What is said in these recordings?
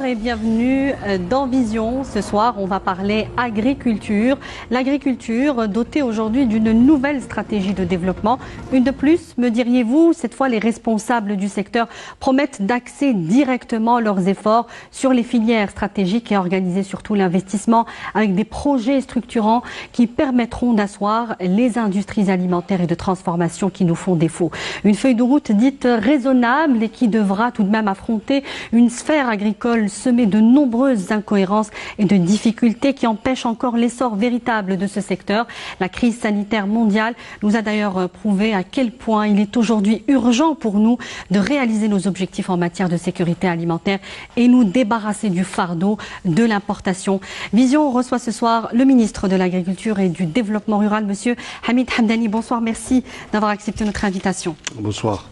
et bienvenue dans Vision. Ce soir, on va parler agriculture. L'agriculture dotée aujourd'hui d'une nouvelle stratégie de développement. Une de plus, me diriez-vous, cette fois les responsables du secteur promettent d'axer directement leurs efforts sur les filières stratégiques et organiser surtout l'investissement avec des projets structurants qui permettront d'asseoir les industries alimentaires et de transformation qui nous font défaut. Une feuille de route dite raisonnable et qui devra tout de même affronter une sphère agricole semée de nombreuses incohérences et de difficultés qui empêchent encore l'essor véritable de ce secteur. La crise sanitaire mondiale nous a d'ailleurs prouvé à quel point il est aujourd'hui urgent pour nous de réaliser nos objectifs en matière de sécurité alimentaire et nous débarrasser du fardeau de l'importation. Vision reçoit ce soir le ministre de l'Agriculture et du Développement rural, monsieur Hamid Hamdani. Bonsoir, merci d'avoir accepté notre invitation. Bonsoir.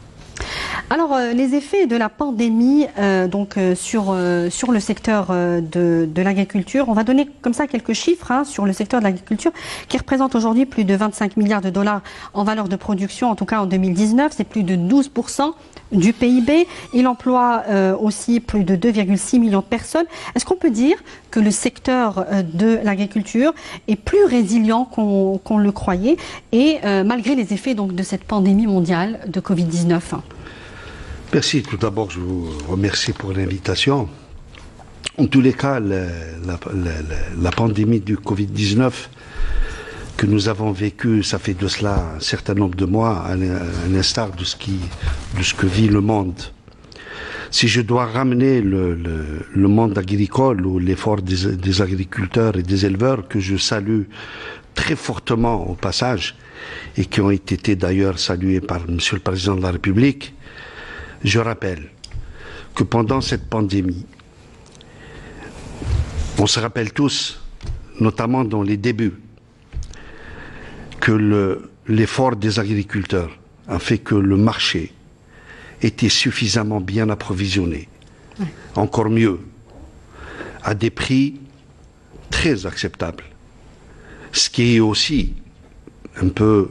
Alors, les effets de la pandémie sur le secteur de l'agriculture, on va donner comme ça quelques chiffres sur le secteur de l'agriculture qui représente aujourd'hui plus de 25 milliards de dollars en valeur de production, en tout cas en 2019, c'est plus de 12% du PIB. Il emploie aussi plus de 2,6 millions de personnes. Est-ce qu'on peut dire que le secteur de l'agriculture est plus résilient qu'on le croyait et malgré les effets donc de cette pandémie mondiale de Covid-19? Merci. Tout d'abord, je vous remercie pour l'invitation. En tous les cas, la pandémie du Covid-19 que nous avons vécue, ça fait de cela un certain nombre de mois, à l'instar de ce que vit le monde. Si je dois ramener le monde agricole ou l'effort des agriculteurs et des éleveurs, que je salue très fortement au passage, et qui ont été d'ailleurs salués par M. le Président de la République, je rappelle que pendant cette pandémie, on se rappelle tous, notamment dans les débuts, que l'effort des agriculteurs a fait que le marché était suffisamment bien approvisionné, encore mieux, à des prix très acceptables. Ce qui est aussi un peu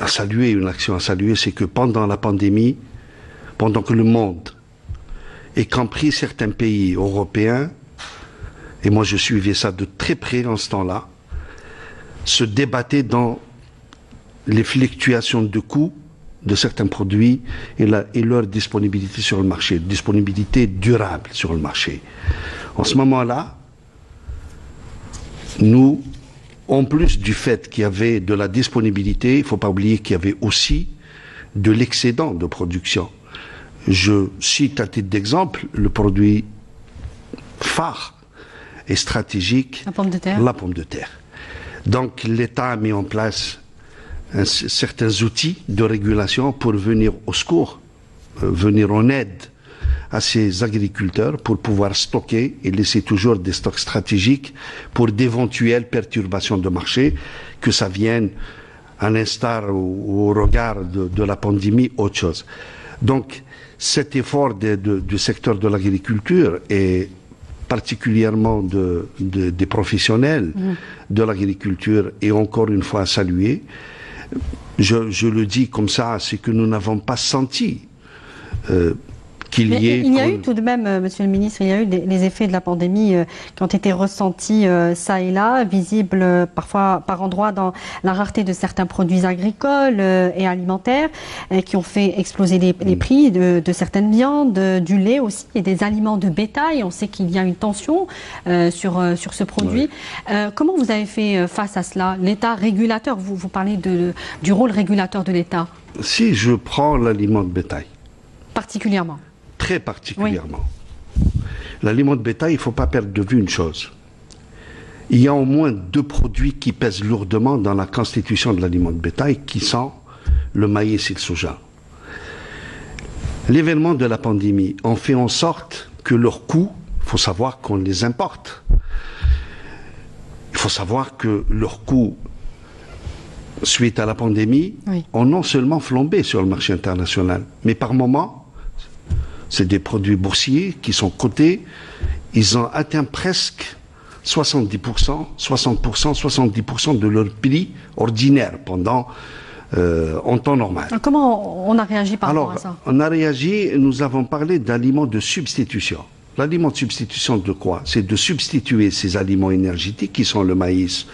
à saluer, une action à saluer, c'est que pendant la pandémie, pendant que le monde, y compris certains pays européens, et moi je suivais ça de très près en ce temps-là, se débattaient dans les fluctuations de coûts de certains produits et leur disponibilité sur le marché, disponibilité durable sur le marché. En ce moment-là, nous, en plus du fait qu'il y avait de la disponibilité, il ne faut pas oublier qu'il y avait aussi de l'excédent de production. Je cite à titre d'exemple le produit phare et stratégique, la pomme de terre. La pomme de terre. Donc l'État a mis en place certains outils de régulation pour venir au secours, venir en aide à ces agriculteurs pour pouvoir stocker et laisser toujours des stocks stratégiques pour d'éventuelles perturbations de marché, que ça vienne à l'instar ou au regard de la pandémie, autre chose. Donc cet effort du secteur de l'agriculture et particulièrement des professionnels de l'agriculture est encore une fois salué. Je le dis comme ça, c'est que nous n'avons pas senti qu'il y ait... Il y a eu tout de même, monsieur le ministre, il y a eu les effets de la pandémie qui ont été ressentis ça et là, visibles parfois par endroits dans la rareté de certains produits agricoles et alimentaires, qui ont fait exploser les prix de certaines viandes, du lait aussi et des aliments de bétail. On sait qu'il y a une tension sur ce produit. Oui. Comment vous avez fait face à cela? L'État régulateur, vous parlez du rôle régulateur de l'État. Si je prends l'aliment de bétail. Particulièrement. Très particulièrement. Oui. L'aliment de bétail, il ne faut pas perdre de vue une chose. Il y a au moins 2 produits qui pèsent lourdement dans la constitution de l'aliment de bétail, qui sont le maïs et le soja. L'événement de la pandémie a fait en sorte que leurs coûts, il faut savoir qu'on les importe. Il faut savoir que leurs coûts, suite à la pandémie, oui, ont non seulement flambé sur le marché international, mais par moments, c'est des produits boursiers qui sont cotés, ils ont atteint presque 70%, 60%, 70% de leur prix ordinaire pendant en temps normal. Comment on a réagi par rapport à ça? On a réagi, nous avons parlé d'aliments de substitution. L'aliment de substitution de quoi? C'est de substituer ces aliments énergétiques qui sont le maïs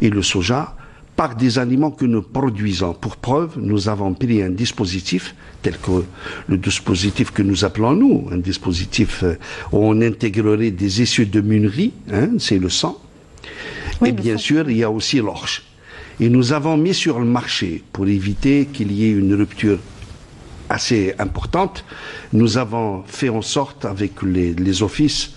et le soja par des aliments que nous produisons. Pour preuve, nous avons pris un dispositif tel que le dispositif que nous appelons nous, un dispositif où on intégrerait des essieux de Munnery, hein, c'est le sang, oui, et bien sûr il y a aussi l'orge. Et nous avons mis sur le marché, pour éviter qu'il y ait une rupture assez importante, nous avons fait en sorte avec les offices,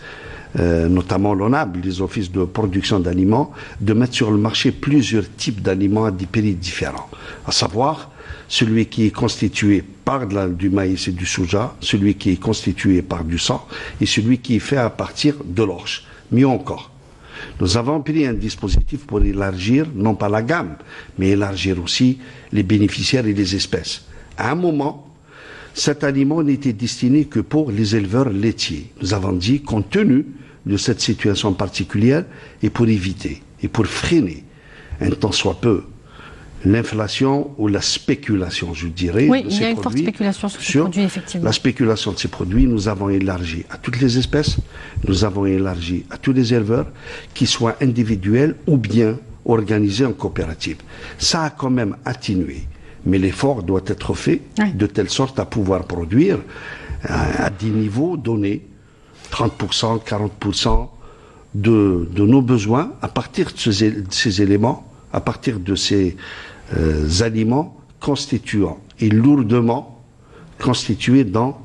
notamment l'ONAB, les offices de production d'aliments, de mettre sur le marché plusieurs types d'aliments à des prix différents. À savoir, celui qui est constitué par du maïs et du soja, celui qui est constitué par du sang et celui qui est fait à partir de l'orge. Mieux encore, nous avons pris un dispositif pour élargir, non pas la gamme, mais élargir aussi les bénéficiaires et les espèces. À un moment, cet aliment n'était destiné que pour les éleveurs laitiers. Nous avons dit, compte tenu de cette situation particulière, et pour éviter, et pour freiner, un tant soit peu, l'inflation ou la spéculation, je dirais. Oui, il y a une forte spéculation sur ces produits, effectivement. La spéculation de ces produits, nous avons élargi à toutes les espèces, nous avons élargi à tous les éleveurs, qu'ils soient individuels ou bien organisés en coopérative. Ça a quand même atténué. Mais l'effort doit être fait de telle sorte à pouvoir produire à des niveaux donnés, 30%, 40% de nos besoins, à partir de ces éléments, à partir de ces aliments constituants et lourdement constitués dans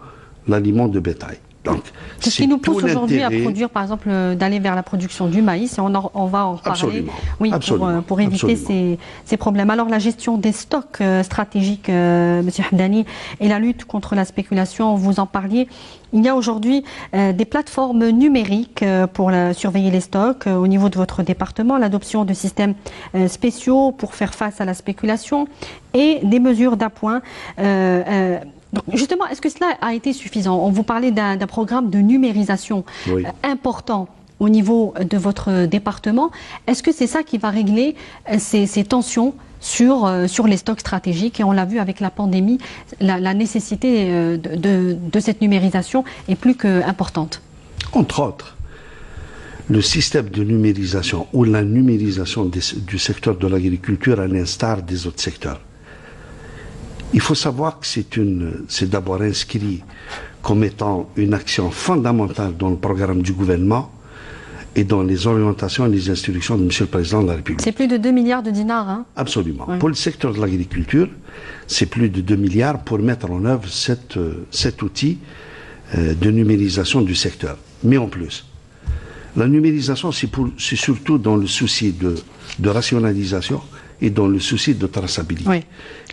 l'aliment de bétail. Donc, c'est ce qui nous pousse aujourd'hui à produire, par exemple, d'aller vers la production du maïs, et on va en reparler. Absolument. Oui, Absolument. Pour éviter ces problèmes. Alors, la gestion des stocks stratégiques, M. Hamdani, et la lutte contre la spéculation, vous en parliez. Il y a aujourd'hui des plateformes numériques pour surveiller les stocks au niveau de votre département, l'adoption de systèmes spéciaux pour faire face à la spéculation et des mesures d'appoint. Donc justement, est-ce que cela a été suffisant? On vous parlait d'un programme de numérisation important au niveau de votre département. Est-ce que c'est ça qui va régler ces tensions sur les stocks stratégiques? Et on l'a vu avec la pandémie, la nécessité de cette numérisation est plus qu'importante. Entre autres, le système de numérisation ou la numérisation du secteur de l'agriculture à l'instar des autres secteurs. Il faut savoir que c'est d'abord inscrit comme étant une action fondamentale dans le programme du gouvernement et dans les orientations et les instructions de M. le Président de la République. C'est plus de 2 milliards de dinars, hein? Absolument. Oui. Pour le secteur de l'agriculture, c'est plus de 2 milliards pour mettre en œuvre cet outil de numérisation du secteur. Mais en plus, la numérisation, c'est surtout dans le souci de rationalisation et dans le souci de traçabilité. Oui.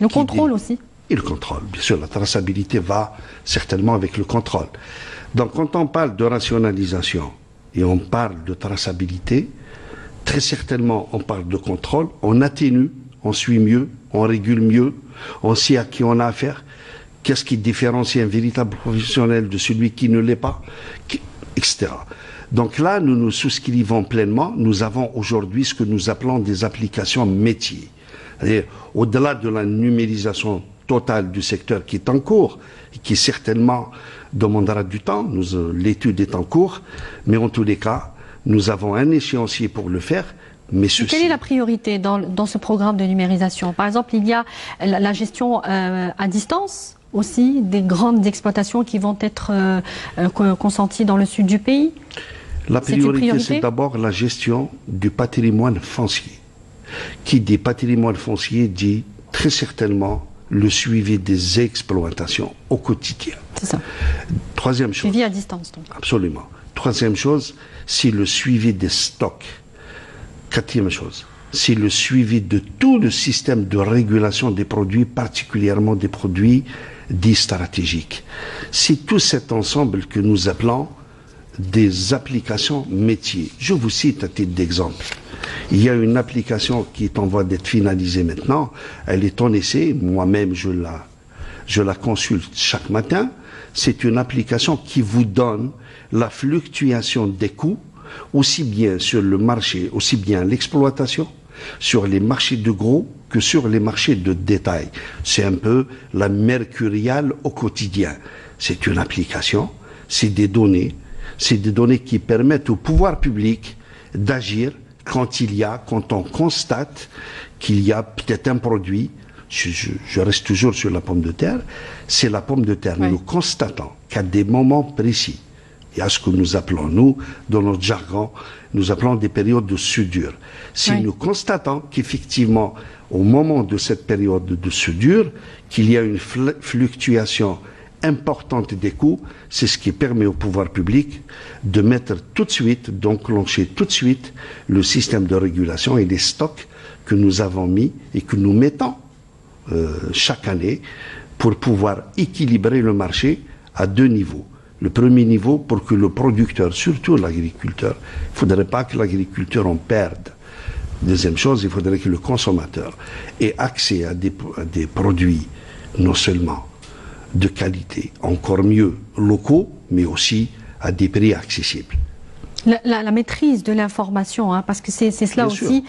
Le contrôle aussi. Et le contrôle. Bien sûr, la traçabilité va certainement avec le contrôle. Donc, quand on parle de rationalisation et on parle de traçabilité, très certainement, on parle de contrôle, on atténue, on suit mieux, on régule mieux, on sait à qui on a affaire, qu'est-ce qui différencie un véritable professionnel de celui qui ne l'est pas, etc. Donc là, nous nous souscrivons pleinement. Nous avons aujourd'hui ce que nous appelons des applications métiers. C'est-à-dire, au-delà de la numérisation totale du secteur qui est en cours, et qui certainement demandera du temps, l'étude est en cours, mais en tous les cas, nous avons un échéancier pour le faire. Mais quelle est la priorité dans ce programme de numérisation? Par exemple, il y a la gestion à distance aussi des grandes exploitations qui vont être consenties dans le sud du pays. La priorité, c'est d'abord la gestion du patrimoine foncier. Qui dit patrimoine foncier dit très certainement le suivi des exploitations au quotidien. C'est ça. Troisième chose. Suivi à distance, donc. Absolument. Troisième chose, c'est le suivi des stocks. Quatrième chose, c'est le suivi de tout le système de régulation des produits, particulièrement des produits dits stratégiques. C'est tout cet ensemble que nous appelons des applications métiers. Je vous cite à titre d'exemple. Il y a une application qui est en voie d'être finalisée maintenant. Elle est en essai. Moi-même, je la consulte chaque matin. C'est une application qui vous donne la fluctuation des coûts, aussi bien sur le marché, aussi bien l'exploitation, sur les marchés de gros que sur les marchés de détail. C'est un peu la mercuriale au quotidien. C'est une application, c'est des données qui permettent au pouvoir public d'agir quand on constate qu'il y a peut-être un produit. Je reste toujours sur la pomme de terre. C'est la pomme de terre. Oui. Nous constatons qu'à des moments précis, il y a ce que nous appelons, nous, dans notre jargon, nous appelons des périodes de soudure. Si oui. Nous constatons qu'effectivement, au moment de cette période de soudure, qu'il y a une fluctuation importante des coûts, c'est ce qui permet au pouvoir public de mettre tout de suite, d'enclencher tout de suite le système de régulation et les stocks que nous avons mis et que nous mettons chaque année pour pouvoir équilibrer le marché à deux niveaux. Le premier niveau, pour que le producteur, surtout l'agriculteur, il ne faudrait pas que l'agriculteur en perde. Deuxième chose, il faudrait que le consommateur ait accès à des produits non seulement de qualité, encore mieux locaux, mais aussi à des prix accessibles. La maîtrise de l'information, hein, parce que c'est cela bien aussi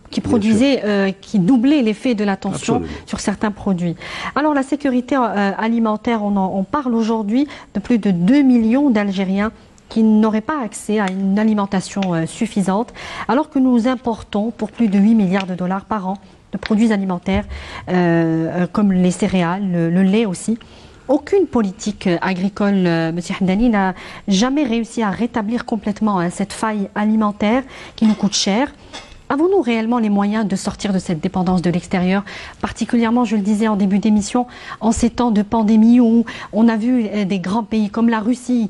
qui produisait, qui doublait l'effet de la tension sur certains produits. Alors la sécurité alimentaire, on parle aujourd'hui de plus de 2 millions d'Algériens qui n'auraient pas accès à une alimentation suffisante, alors que nous importons pour plus de 8 milliards de dollars par an de produits alimentaires, comme les céréales, le lait aussi. Aucune politique agricole, M. Hamdani, n'a jamais réussi à rétablir complètement cette faille alimentaire qui nous coûte cher. Avons-nous réellement les moyens de sortir de cette dépendance de l'extérieur, particulièrement, je le disais en début d'émission, en ces temps de pandémie où on a vu des grands pays comme la Russie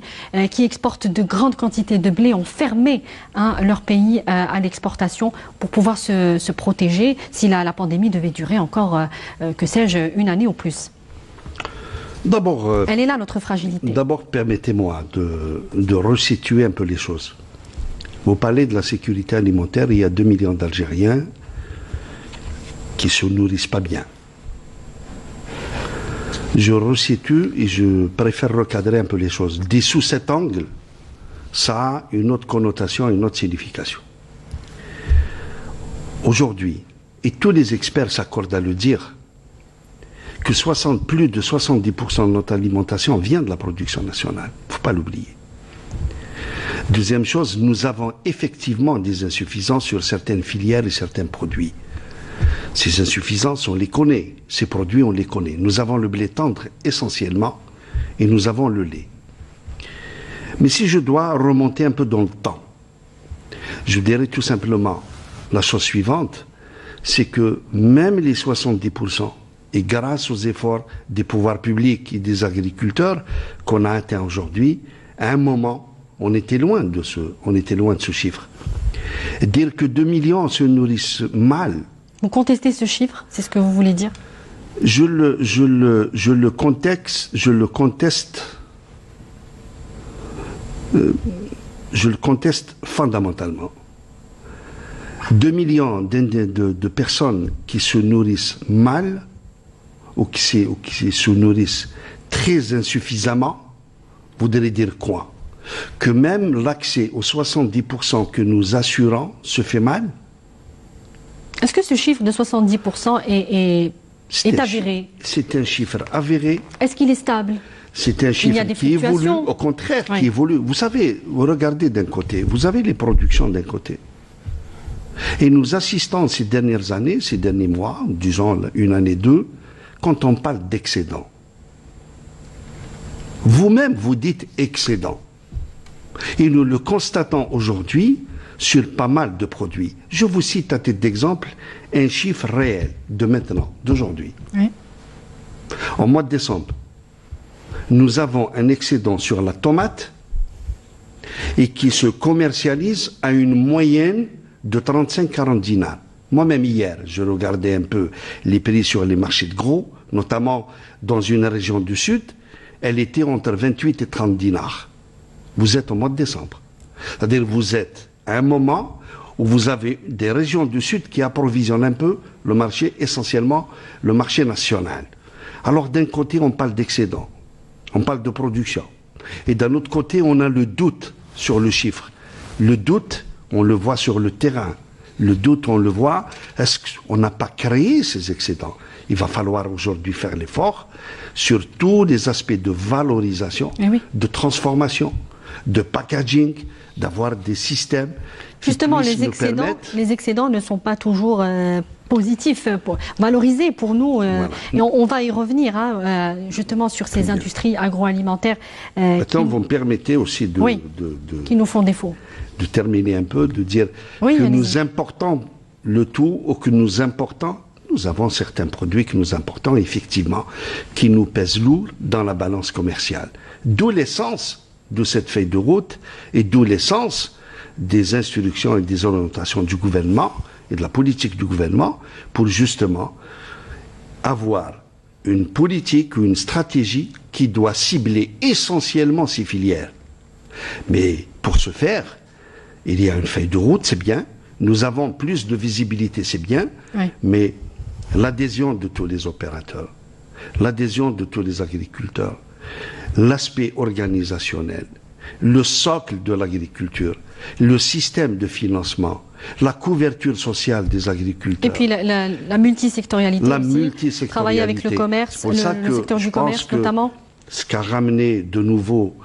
qui exportent de grandes quantités de blé, ont fermé leur pays à l'exportation pour pouvoir se protéger si la pandémie devait durer encore, que sais-je, une année ou plus. D'abord, elle est là notre fragilité. D'abord, permettez-moi de resituer un peu les choses. Vous parlez de la sécurité alimentaire, il y a 2 millions d'Algériens qui ne se nourrissent pas bien. Je resitue et je préfère recadrer un peu les choses. Dès sous cet angle, ça a une autre connotation, une autre signification. Aujourd'hui, et tous les experts s'accordent à le dire, que plus de 70% de notre alimentation vient de la production nationale. Il ne faut pas l'oublier. Deuxième chose, nous avons effectivement des insuffisances sur certaines filières et certains produits. Ces insuffisances, on les connaît. Ces produits, on les connaît. Nous avons le blé tendre essentiellement et nous avons le lait. Mais si je dois remonter un peu dans le temps, je dirais tout simplement la chose suivante, c'est que même les 70%, et grâce aux efforts des pouvoirs publics et des agriculteurs qu'on a atteints aujourd'hui, à un moment, on était loin de ce chiffre. Dire que 2 millions se nourrissent mal. Vous contestez ce chiffre, c'est ce que vous voulez dire? Je le conteste fondamentalement. 2 millions de personnes qui se nourrissent mal ou qui se nourrissent très insuffisamment, voudrait dire quoi? Que même l'accès aux 70% que nous assurons se fait mal? Est-ce que ce chiffre de 70% est avéré? C'est un chiffre avéré. Est-ce qu'il est stable? C'est un chiffre qui évolue, au contraire, qui évolue. Vous savez, vous regardez d'un côté, vous avez les productions d'un côté. Et nous assistons ces dernières années, ces derniers mois, disons une année, deux, quand on parle d'excédent. Vous-même, vous dites excédent. Et nous le constatons aujourd'hui sur pas mal de produits. Je vous cite à titre d'exemple un chiffre réel de maintenant, d'aujourd'hui. Oui. En mois de décembre, nous avons un excédent sur la tomate et qui se commercialise à une moyenne de 35-40 dinars. Moi-même hier, je regardais un peu les prix sur les marchés de gros, notamment dans une région du sud, elle était entre 28 et 30 dinars. Vous êtes au mois de décembre. C'est-à-dire vous êtes à un moment où vous avez des régions du sud qui approvisionnent un peu le marché, essentiellement le marché national. Alors d'un côté, on parle d'excédent, on parle de production. Et d'un autre côté, on a le doute sur le chiffre. Le doute, on le voit sur le terrain. Le doute, on le voit, est-ce qu'on n'a pas créé ces excédents? Il va falloir aujourd'hui faire l'effort sur tous les aspects de valorisation, de transformation, de packaging, d'avoir des systèmes qui justement, puissent les excédents ne sont pas toujours positifs, valorisés pour nous. Voilà. Et on va y revenir, justement, sur ces industries agroalimentaires. Maintenant, vous me permettez aussi qui nous font défaut. De terminer un peu, de dire que nous importons le tout, ou que nous importons, nous avons certains produits que nous importons, effectivement, qui nous pèsent lourd dans la balance commerciale. D'où l'essence de cette feuille de route et d'où l'essence des instructions et des orientations du gouvernement et de la politique du gouvernement pour justement avoir une politique ou une stratégie qui doit cibler essentiellement ces filières. Mais pour ce faire, il y a une feuille de route, c'est bien. Nous avons plus de visibilité, c'est bien. Mais l'adhésion de tous les opérateurs, l'adhésion de tous les agriculteurs, l'aspect organisationnel, le socle de l'agriculture, le système de financement, la couverture sociale des agriculteurs. Et puis la multisectorialité aussi, travailler avec le commerce, le secteur du commerce notamment. Ce qu'a ramené de nouveau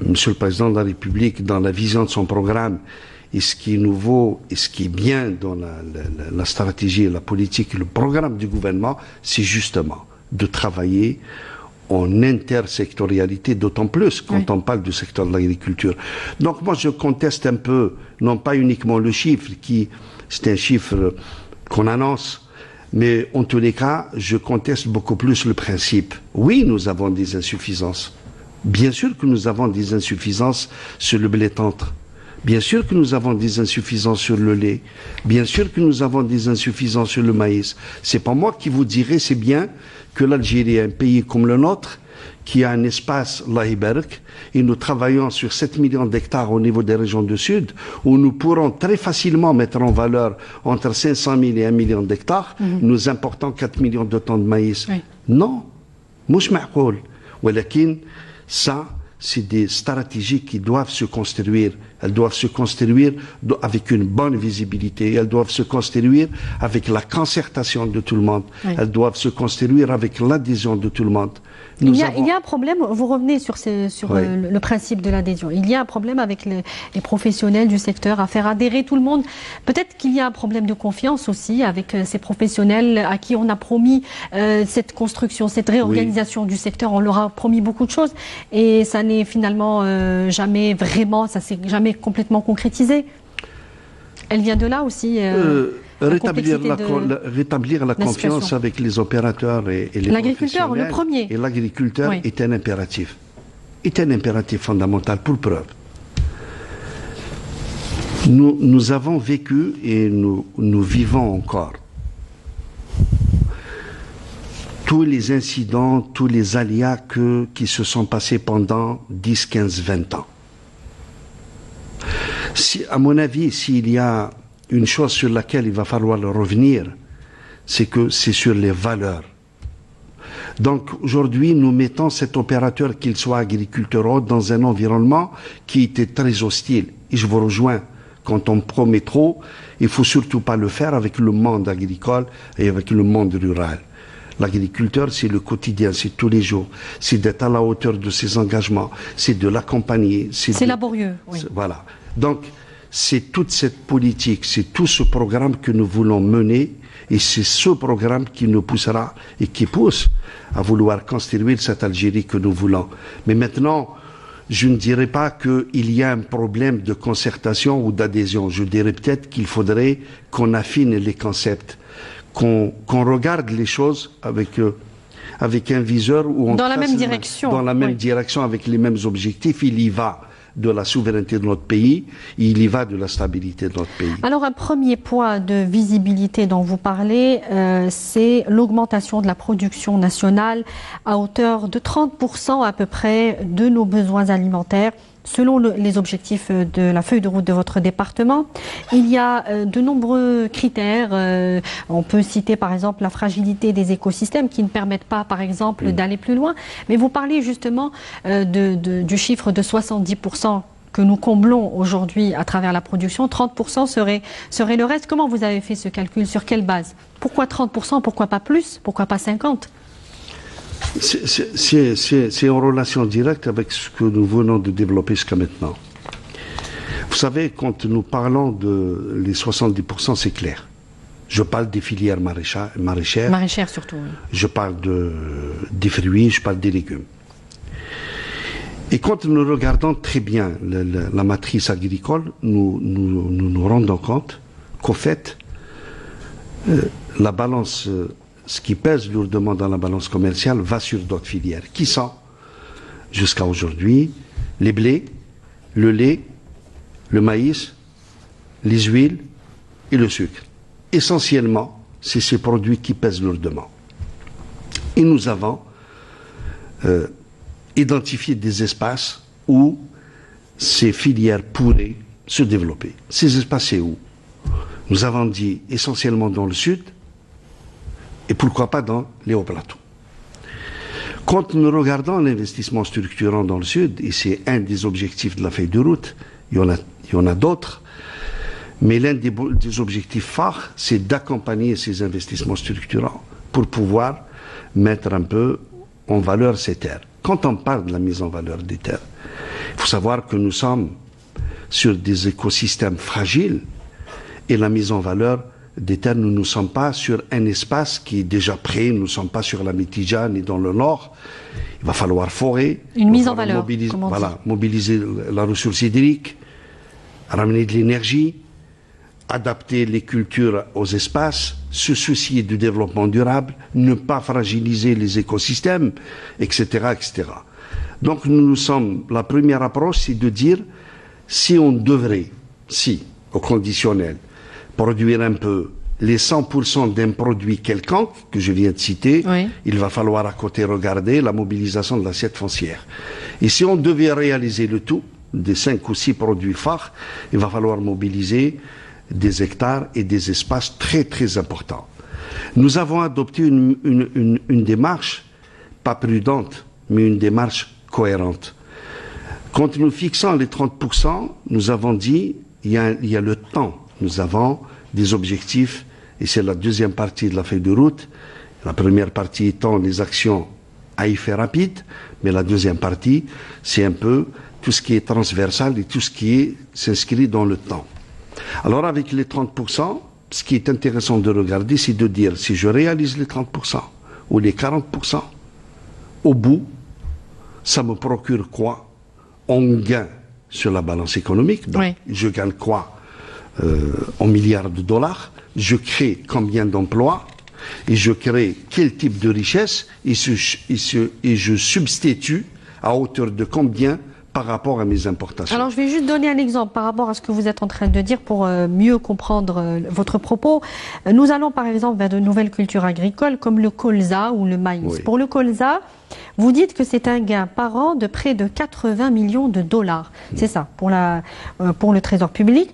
Monsieur le Président de la République dans la vision de son programme, et ce qui est nouveau et ce qui est bien dans la stratégie, la politique et le programme du gouvernement, c'est justement de travailler en intersectorialité, d'autant plus quand on parle du secteur de l'agriculture. Donc moi je conteste un peu, non pas uniquement le chiffre, c'est un chiffre qu'on annonce, mais en tous les cas, je conteste beaucoup plus le principe. Oui, nous avons des insuffisances. Bien sûr que nous avons des insuffisances sur le blé tendre. Bien sûr que nous avons des insuffisances sur le lait. Bien sûr que nous avons des insuffisances sur le maïs. C'est pas moi qui vous dirai, c'est bien que l'Algérie est un pays comme le nôtre, qui a un espace laïberk, et nous travaillons sur 7 millions d'hectares au niveau des régions du Sud, où nous pourrons très facilement mettre en valeur entre 500 000 et 1 million d'hectares, nous importons 4 millions de tonnes de maïs. Non, mouch ma'koul. Walakin, ça, c'est des stratégies qui doivent se construire. Elles doivent se construire avec une bonne visibilité. Elles doivent se construire avec la concertation de tout le monde. Elles doivent se construire avec l'adhésion de tout le monde. Il y a un problème, vous revenez sur le principe de l'adhésion. Il y a un problème avec les professionnels du secteur à faire adhérer tout le monde. Peut-être qu'il y a un problème de confiance aussi avec ces professionnels à qui on a promis cette construction, cette réorganisation du secteur. On leur a promis beaucoup de choses et ça n'est finalement jamais vraiment, ça s'est jamais complètement concrétisé. Elle vient de là aussi. Rétablir la confiance avec les opérateurs et les l'agriculteur, le premier. Et l'agriculteur est un impératif. Est un impératif fondamental pour preuve. Nous avons vécu et nous vivons encore tous les incidents, tous les aléas qui se sont passés pendant 10, 15, 20 ans. À mon avis, s'il y a une chose sur laquelle il va falloir revenir, c'est que c'est sur les valeurs. Donc aujourd'hui, nous mettons cet opérateur, qu'il soit agriculteur ou autre, dans un environnement qui était très hostile. Et je vous rejoins, quand on promet trop, il ne faut surtout pas le faire avec le monde agricole et avec le monde rural. L'agriculteur, c'est le quotidien, c'est tous les jours. C'est d'être à la hauteur de ses engagements, c'est de l'accompagner. C'est laborieux, oui. Voilà. Donc, c'est toute cette politique, c'est tout ce programme que nous voulons mener et c'est ce programme qui nous poussera et qui pousse à vouloir construire cette Algérie que nous voulons. Mais maintenant, je ne dirais pas qu'il y a un problème de concertation ou d'adhésion. Je dirais peut-être qu'il faudrait qu'on affine les concepts, qu'on regarde les choses avec un viseur où on dans la même direction. Dans la même direction, avec les mêmes objectifs. Il y va de la souveraineté de notre pays, il y va de la stabilité de notre pays. Alors un premier point de visibilité dont vous parlez, c'est l'augmentation de la production nationale à hauteur de 30% à peu près de nos besoins alimentaires. Selon les objectifs de la feuille de route de votre département, il y a de nombreux critères. On peut citer par exemple la fragilité des écosystèmes qui ne permettent pas par exemple d'aller plus loin. Mais vous parlez justement du chiffre de 70% que nous comblons aujourd'hui à travers la production, 30% serait le reste. Comment vous avez fait ce calcul? Sur quelle base? Pourquoi 30%? Pourquoi pas plus? Pourquoi pas 50%? C'est en relation directe avec ce que nous venons de développer jusqu'à maintenant. Vous savez, quand nous parlons de les 70%, c'est clair. Je parle des filières maraîchères. Maraîchères surtout. Oui. Je parle des fruits, je parle des légumes. Et quand nous regardons très bien la matrice agricole, nous rendons compte qu'au fait, la balance, ce qui pèse lourdement dans la balance commerciale va sur d'autres filières. Qui sont, jusqu'à aujourd'hui, les blés, le lait, le maïs, les huiles et le sucre. Essentiellement, c'est ces produits qui pèsent lourdement. Et nous avons identifié des espaces où ces filières pourraient se développer. Ces espaces, c'est où? Nous avons dit essentiellement dans le sud et pourquoi pas dans les hauts plateaux. Quand nous regardons l'investissement structurant dans le sud, et c'est un des objectifs de la feuille de route, il y en a d'autres, mais l'un des objectifs phares, c'est d'accompagner ces investissements structurants pour pouvoir mettre un peu en valeur ces terres. Quand on parle de la mise en valeur des terres, il faut savoir que nous sommes sur des écosystèmes fragiles et la mise en valeur des terres, nous ne sommes pas sur un espace qui est déjà prêt, nous ne sommes pas sur la Mitidja ni dans le nord. Il va falloir forer. Une mise en valeur. Mobiliser la ressource hydrique, ramener de l'énergie, adapter les cultures aux espaces, se soucier du développement durable, ne pas fragiliser les écosystèmes, etc., etc. Donc la première approche, c'est de dire, si on devrait, au conditionnel, produire un peu les 100% d'un produit quelconque, que je viens de citer, oui, il va falloir à côté regarder la mobilisation de l'assiette foncière. Et si on devait réaliser le tout, des 5 ou 6 produits phares, il va falloir mobiliser des hectares et des espaces très très importants. Nous avons adopté une démarche, pas prudente, mais une démarche cohérente. Quand nous fixons les 30%, nous avons dit, il y a le temps. Nous avons des objectifs, et c'est la deuxième partie de la feuille de route. La première partie étant les actions à effet rapide, mais la deuxième partie, c'est un peu tout ce qui est transversal et tout ce qui s'inscrit dans le temps. Alors avec les 30%, ce qui est intéressant de regarder, c'est de dire, si je réalise les 30% ou les 40%, au bout, ça me procure quoi? On gagne sur la balance économique, donc oui, je gagne quoi en milliards de dollars, je crée combien d'emplois, et je crée quel type de richesse, et je substitue à hauteur de combien par rapport à mes importations. Alors je vais juste donner un exemple par rapport à ce que vous êtes en train de dire pour mieux comprendre votre propos. Nous allons par exemple vers de nouvelles cultures agricoles comme le colza ou le maïs. Oui. Pour le colza, vous dites que c'est un gain par an de près de 80 millions de dollars. C'est ça, pour le trésor public.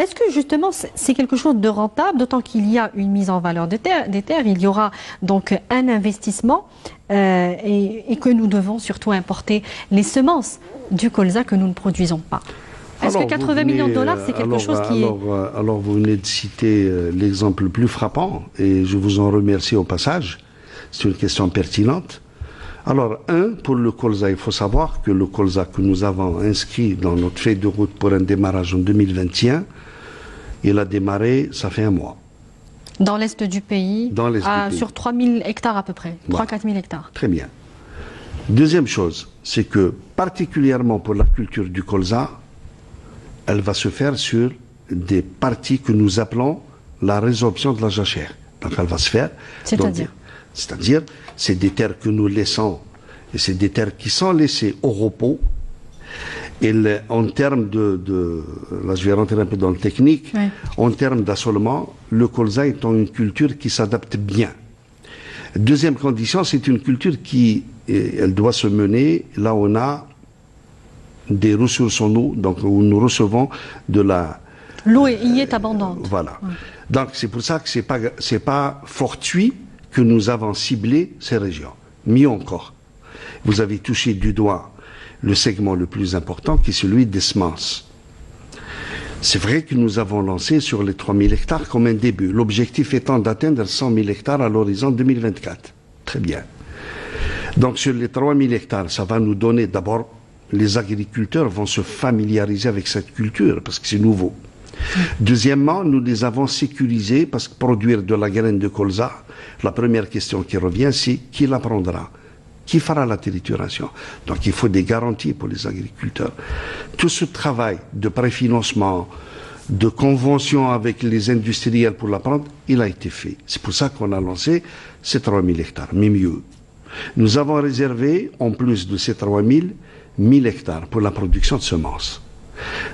Est-ce que justement c'est quelque chose de rentable, d'autant qu'il y a une mise en valeur des terres, il y aura donc un investissement et que nous devons surtout importer les semences du colza que nous ne produisons pas. Est-ce que 80 millions de dollars, c'est quelque chose qui est... Alors vous venez de citer l'exemple le plus frappant, et je vous en remercie au passage. C'est une question pertinente. Alors, pour le colza, il faut savoir que le colza que nous avons inscrit dans notre feuille de route pour un démarrage en 2021, il a démarré, ça fait un mois. Dans l'est du pays, dans l'est du pays. Sur 3 000 hectares à peu près, 3-4 000 hectares. Très bien. Deuxième chose, c'est que particulièrement pour la culture du colza, elle va se faire sur des parties que nous appelons la résorption de la jachère. Donc elle va se faire... C'est-à-dire, c'est des terres que nous laissons, et c'est des terres qui sont laissées au repos. Et en termes là je vais rentrer un peu dans le technique, oui, en termes d'assolement, le colza étant une culture qui s'adapte bien. Deuxième condition, c'est une culture elle doit se mener là où on a des ressources en eau, donc où nous recevons de la... L'eau y est abondante. Voilà. Oui. Donc c'est pour ça que c'est pas fortuit que nous avons ciblé ces régions. Mieux encore, vous avez touché du doigt le segment le plus important qui est celui des semences. C'est vrai que nous avons lancé sur les 3000 hectares comme un début, l'objectif étant d'atteindre 100 000 hectares à l'horizon 2024. Très bien. Donc sur les 3000 hectares, ça va nous donner d'abord, les agriculteurs vont se familiariser avec cette culture parce que c'est nouveau. Deuxièmement, nous les avons sécurisés parce que produire de la graine de colza, la première question qui revient, c'est qui la prendra? Qui fera la trituration? Donc il faut des garanties pour les agriculteurs. Tout ce travail de préfinancement, de convention avec les industriels pour la prendre, il a été fait. C'est pour ça qu'on a lancé ces 3000 hectares, mais mieux. Nous avons réservé, en plus de ces 3000, 1000 hectares pour la production de semences.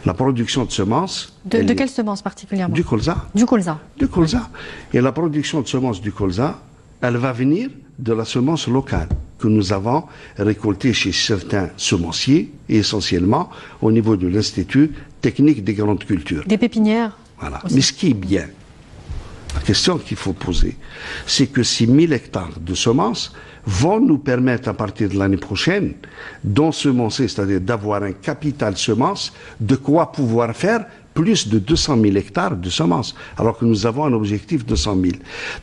La production de semences... De quelles semences particulièrement? Du colza. Du colza. Du colza. Et la production de semences du colza, elle va venir de la semence locale que nous avons récoltée chez certains semenciers, et essentiellement au niveau de l'Institut technique des grandes cultures. Des pépinières. Voilà. Mais ce qui est bien, la question qu'il faut poser, c'est que ces 1000 hectares de semences vont nous permettre à partir de l'année prochaine d'ensemencer, c'est-à-dire d'avoir un capital semence, de quoi pouvoir faire plus de 200 000 hectares de semences, alors que nous avons un objectif de 100 000.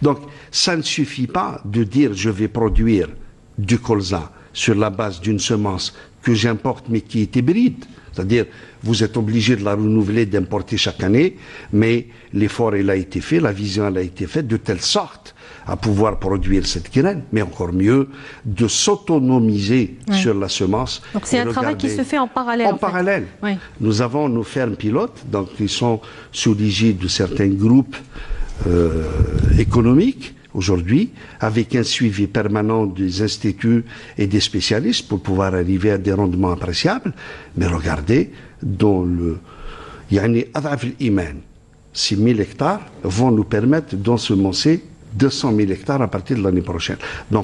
Donc, ça ne suffit pas de dire je vais produire du colza sur la base d'une semence que j'importe mais qui est hybride. C'est-à-dire, vous êtes obligé de la renouveler, d'importer chaque année, mais l'effort, il a été fait, la vision, elle a été faite de telle sorte à pouvoir produire cette graine, mais encore mieux, de s'autonomiser sur la semence. Donc c'est un travail qui se fait en parallèle. En parallèle. Oui. Nous avons nos fermes pilotes, donc ils sont sous l'égide de certains groupes économiques, aujourd'hui, avec un suivi permanent des instituts et des spécialistes pour pouvoir arriver à des rendements appréciables. Mais regardez, dans le Yani Adaf al-Iman, 6 000 hectares vont nous permettre d'ensemencer 200 000 hectares à partir de l'année prochaine.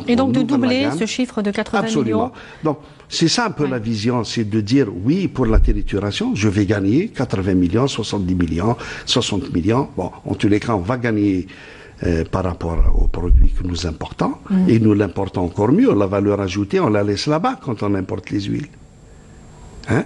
Et donc de doubler ce chiffre de 80 Absolument. millions. Donc c'est ça un peu la vision, c'est de dire oui, pour la trituration, je vais gagner 80 millions, 70 millions, 60 millions. Bon, en tous les cas, on va gagner par rapport aux produits que nous importons, et nous l'importons encore mieux. La valeur ajoutée, on la laisse là-bas quand on importe les huiles. Hein?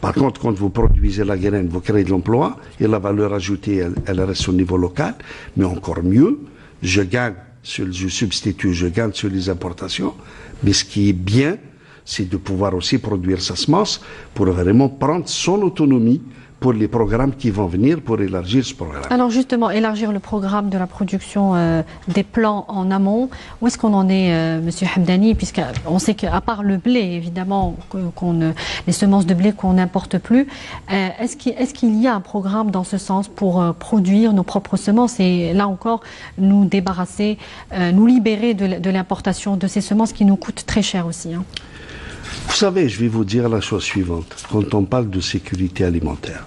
Par contre, quand vous produisez la graine, vous créez de l'emploi, et la valeur ajoutée, elle reste au niveau local, mais encore mieux, je gagne sur les importations, mais ce qui est bien, c'est de pouvoir aussi produire sa semence pour vraiment prendre son autonomie pour les programmes qui vont venir pour élargir ce programme. Alors justement, élargir le programme de la production des plants en amont, où est-ce qu'on en est, Monsieur Hamdani, puisqu'on sait qu'à part le blé, évidemment, les semences de blé qu'on n'importe plus, est-ce qu'il y a un programme dans ce sens pour produire nos propres semences et là encore nous débarrasser, nous libérer de l'importation de ces semences qui nous coûtent très cher aussi, hein? Vous savez, je vais vous dire la chose suivante. Quand on parle de sécurité alimentaire,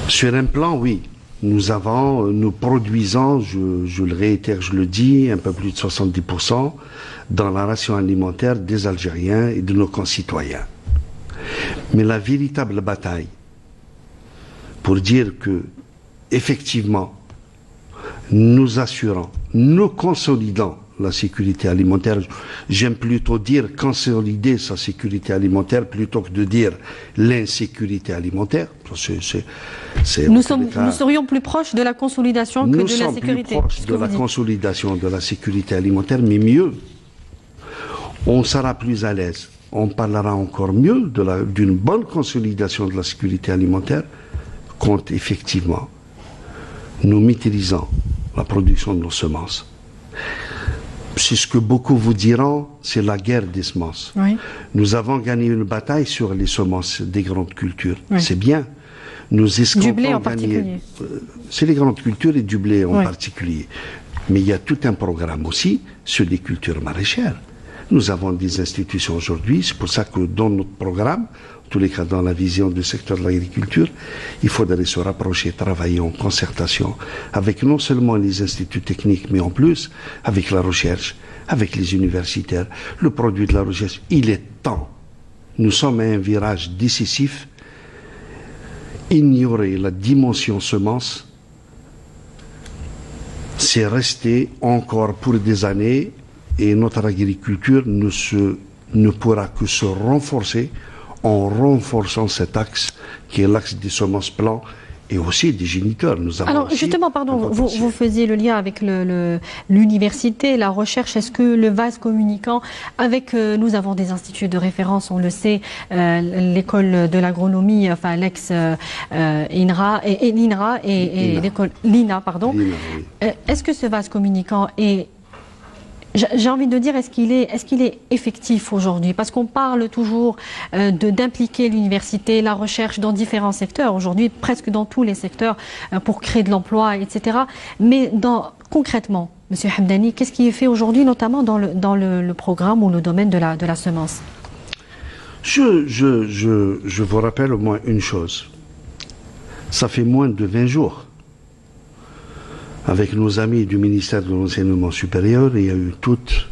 sur un plan, oui, nous produisons, je le réitère, je le dis, un peu plus de 70% dans la ration alimentaire des Algériens et de nos concitoyens. Mais la véritable bataille pour dire que, effectivement, nous assurons, nous consolidons la sécurité alimentaire. J'aime plutôt dire consolider sa sécurité alimentaire plutôt que de dire l'insécurité alimentaire. Nous serions plus proches de la consolidation que de la sécurité. Nous sommes plus proches de la consolidation de la sécurité alimentaire, mais mieux. On sera plus à l'aise. On parlera encore mieux d'une bonne consolidation de la sécurité alimentaire quand effectivement nous maîtrisons la production de nos semences. C'est ce que beaucoup vous diront, c'est la guerre des semences. Oui. Nous avons gagné une bataille sur les semences des grandes cultures. Oui. C'est bien. Nous escomptons du blé en particulier. C'est les grandes cultures et du blé en particulier. Mais il y a tout un programme aussi sur les cultures maraîchères. Nous avons des institutions aujourd'hui, c'est pour ça que dans notre programme, en tous les cas dans la vision du secteur de l'agriculture, il faudrait se rapprocher, travailler en concertation avec non seulement les instituts techniques, mais en plus avec la recherche, avec les universitaires, le produit de la recherche. Il est temps. Nous sommes à un virage décisif. Ignorer la dimension semence, c'est rester encore pour des années et notre agriculture ne se ne pourra que se renforcer en renforçant cet axe qui est l'axe des semences plants et aussi des géniteurs. Nous avons Alors justement, pardon, vous faisiez le lien avec l'université, la recherche. Est-ce que le vase communicant, nous avons des instituts de référence, on le sait, l'école de l'agronomie, enfin l'ex-INRA et l'INRA et l'école l'INA, pardon. oui. Est-ce que ce vase communicant est... J'ai envie de dire, est-ce qu'il est effectif aujourd'hui? Parce qu'on parle toujours d'impliquer l'université, la recherche dans différents secteurs, aujourd'hui presque dans tous les secteurs, pour créer de l'emploi, etc. Mais concrètement, M. Hamdani, qu'est-ce qui est fait aujourd'hui, notamment dans le programme ou le domaine de la semence? Je vous rappelle au moins une chose. Ça fait moins de 20 jours. Avec nos amis du ministère de l'Enseignement supérieur, il y a eu toute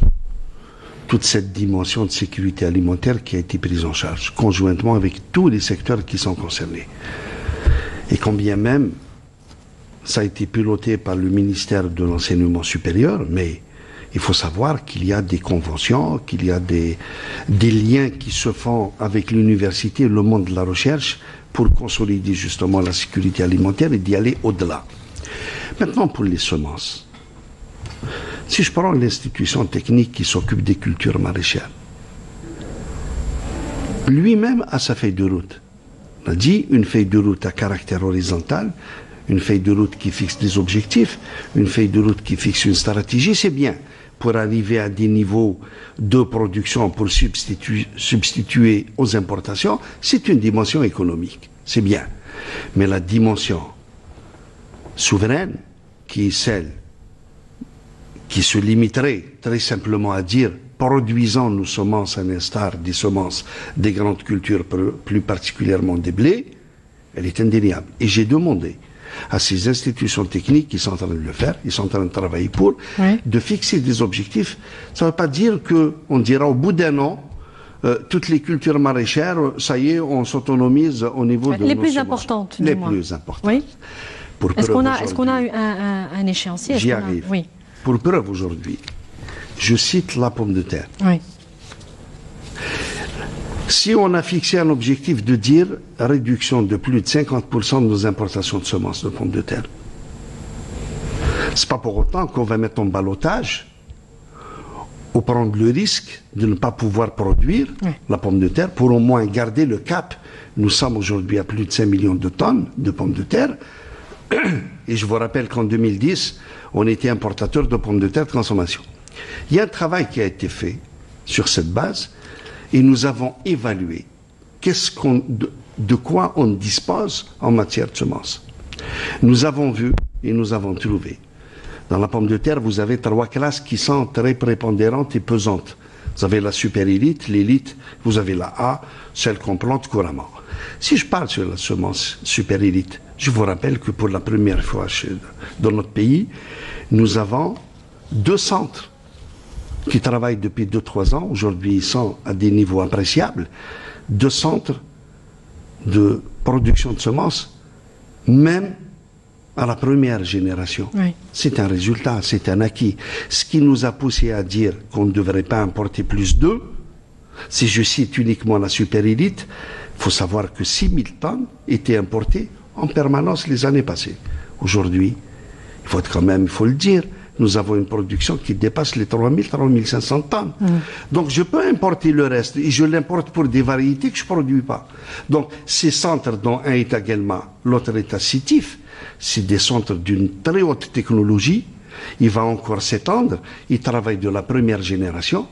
cette dimension de sécurité alimentaire qui a été prise en charge, conjointement avec tous les secteurs qui sont concernés. Et quand bien même, ça a été piloté par le ministère de l'Enseignement supérieur, mais il faut savoir qu'il y a des conventions, qu'il y a des liens qui se font avec l'université, le monde de la recherche, pour consolider justement la sécurité alimentaire et d'y aller au-delà. Maintenant, pour les semences, si je prends l'institution technique qui s'occupe des cultures maraîchères, lui-même a sa feuille de route. On a dit une feuille de route à caractère horizontal, une feuille de route qui fixe des objectifs, une feuille de route qui fixe une stratégie, c'est bien. Pour arriver à des niveaux de production pour substituer aux importations, c'est une dimension économique, c'est bien. Mais la dimension souveraine, qui est celle qui se limiterait très simplement à dire produisons nos semences à l'instar des semences des grandes cultures, plus particulièrement des blés, elle est indéniable. Et j'ai demandé à ces institutions techniques qui sont en train de le faire, ils sont en train de travailler pour, de fixer des objectifs. Ça ne veut pas dire qu'on dira au bout d'un an, toutes les cultures maraîchères, ça y est, on s'autonomise au niveau de les nos plus semences. Importantes, les du moins. plus importantes. Oui. Est-ce qu'on a eu un échéancier? J'y arrive. Oui. Pour preuve aujourd'hui, je cite la pomme de terre. Oui. Si on a fixé un objectif de dire réduction de plus de 50% de nos importations de semences de pommes de terre, c'est pas pour autant qu'on va mettre en ballottage ou prendre le risque de ne pas pouvoir produire la pomme de terre pour au moins garder le cap. Nous sommes aujourd'hui à plus de 5 millions de tonnes de pommes de terre. Et je vous rappelle qu'en 2010, on était importateur de pommes de terre de consommation. Il y a un travail qui a été fait sur cette base et nous avons évalué de quoi on dispose en matière de semences. Nous avons vu et nous avons trouvé. Dans la pomme de terre, vous avez 3 classes qui sont très prépondérantes et pesantes. Vous avez la super élite, l'élite, vous avez la A, celle qu'on plante couramment. Si je parle sur la semence super élite, je vous rappelle que pour la première fois dans notre pays, nous avons 2 centres qui travaillent depuis 2-3 ans. Aujourd'hui, ils sont à des niveaux appréciables. 2 centres de production de semences, même à la première génération. Oui. C'est un résultat, c'est un acquis. Ce qui nous a poussé à dire qu'on ne devrait pas importer plus d'eux, si je cite uniquement la super élite, il faut savoir que 6 000 tonnes étaient importées en permanence les années passées. Aujourd'hui, il faut le dire, nous avons une production qui dépasse les 3 000, 3 500 tonnes. Donc je peux importer le reste, et je l'importe pour des variétés que je ne produis pas. Donc ces centres, dont un est à Guelma, l'autre est à Sétif, c'est des centres d'une très haute technologie. Il va encore s'étendre. Ils travaillent de la première génération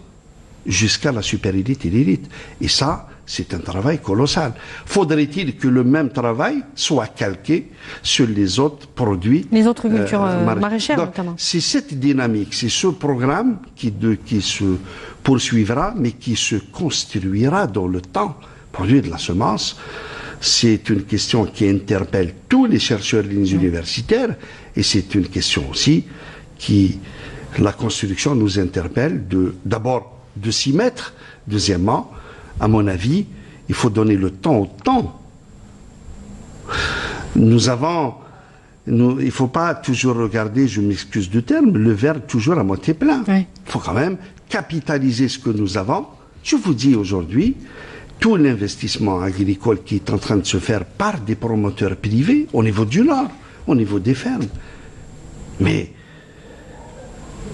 jusqu'à la super élite et l'élite. Et ça, c'est un travail colossal. Faudrait-il que le même travail soit calqué sur les autres produits, les autres cultures maraîchères notamment. C'est cette dynamique, c'est ce programme qui se poursuivra, mais qui se construira dans le temps. Produire de la semence, c'est une question qui interpelle tous les chercheurs et les universitaires, et c'est une question aussi qui, la construction nous interpelle d'abord de s'y mettre, deuxièmement, à mon avis, il faut donner le temps au temps. Il ne faut pas toujours regarder, je m'excuse du terme, le verre toujours à moitié plein. Il faut quand même capitaliser ce que nous avons Je vous dis aujourd'hui, tout l'investissement agricole qui est en train de se faire par des promoteurs privés au niveau du Nord, au niveau des fermes. Mais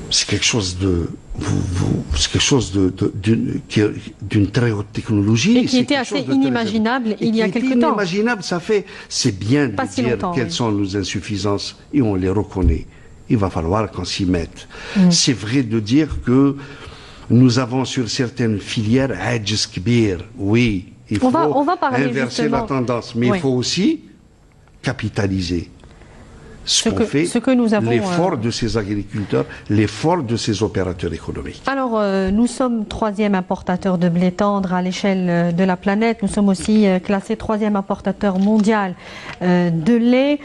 c'est quelque chose d'une très haute technologie. Et qui était assez inimaginable il y a quelque temps. Inimaginable, c'est bien de dire quelles sont nos insuffisances et on les reconnaît. Il va falloir qu'on s'y mette. C'est vrai de dire que nous avons sur certaines filières, oui, il faut on va parler inverser la tendance, mais il faut aussi capitaliser ce que nous avons, l'effort de ces agriculteurs, l'effort de ces opérateurs économiques. Alors, nous sommes 3e importateur de blé tendre à l'échelle de la planète. Nous sommes aussi classé 3e importateur mondial de lait.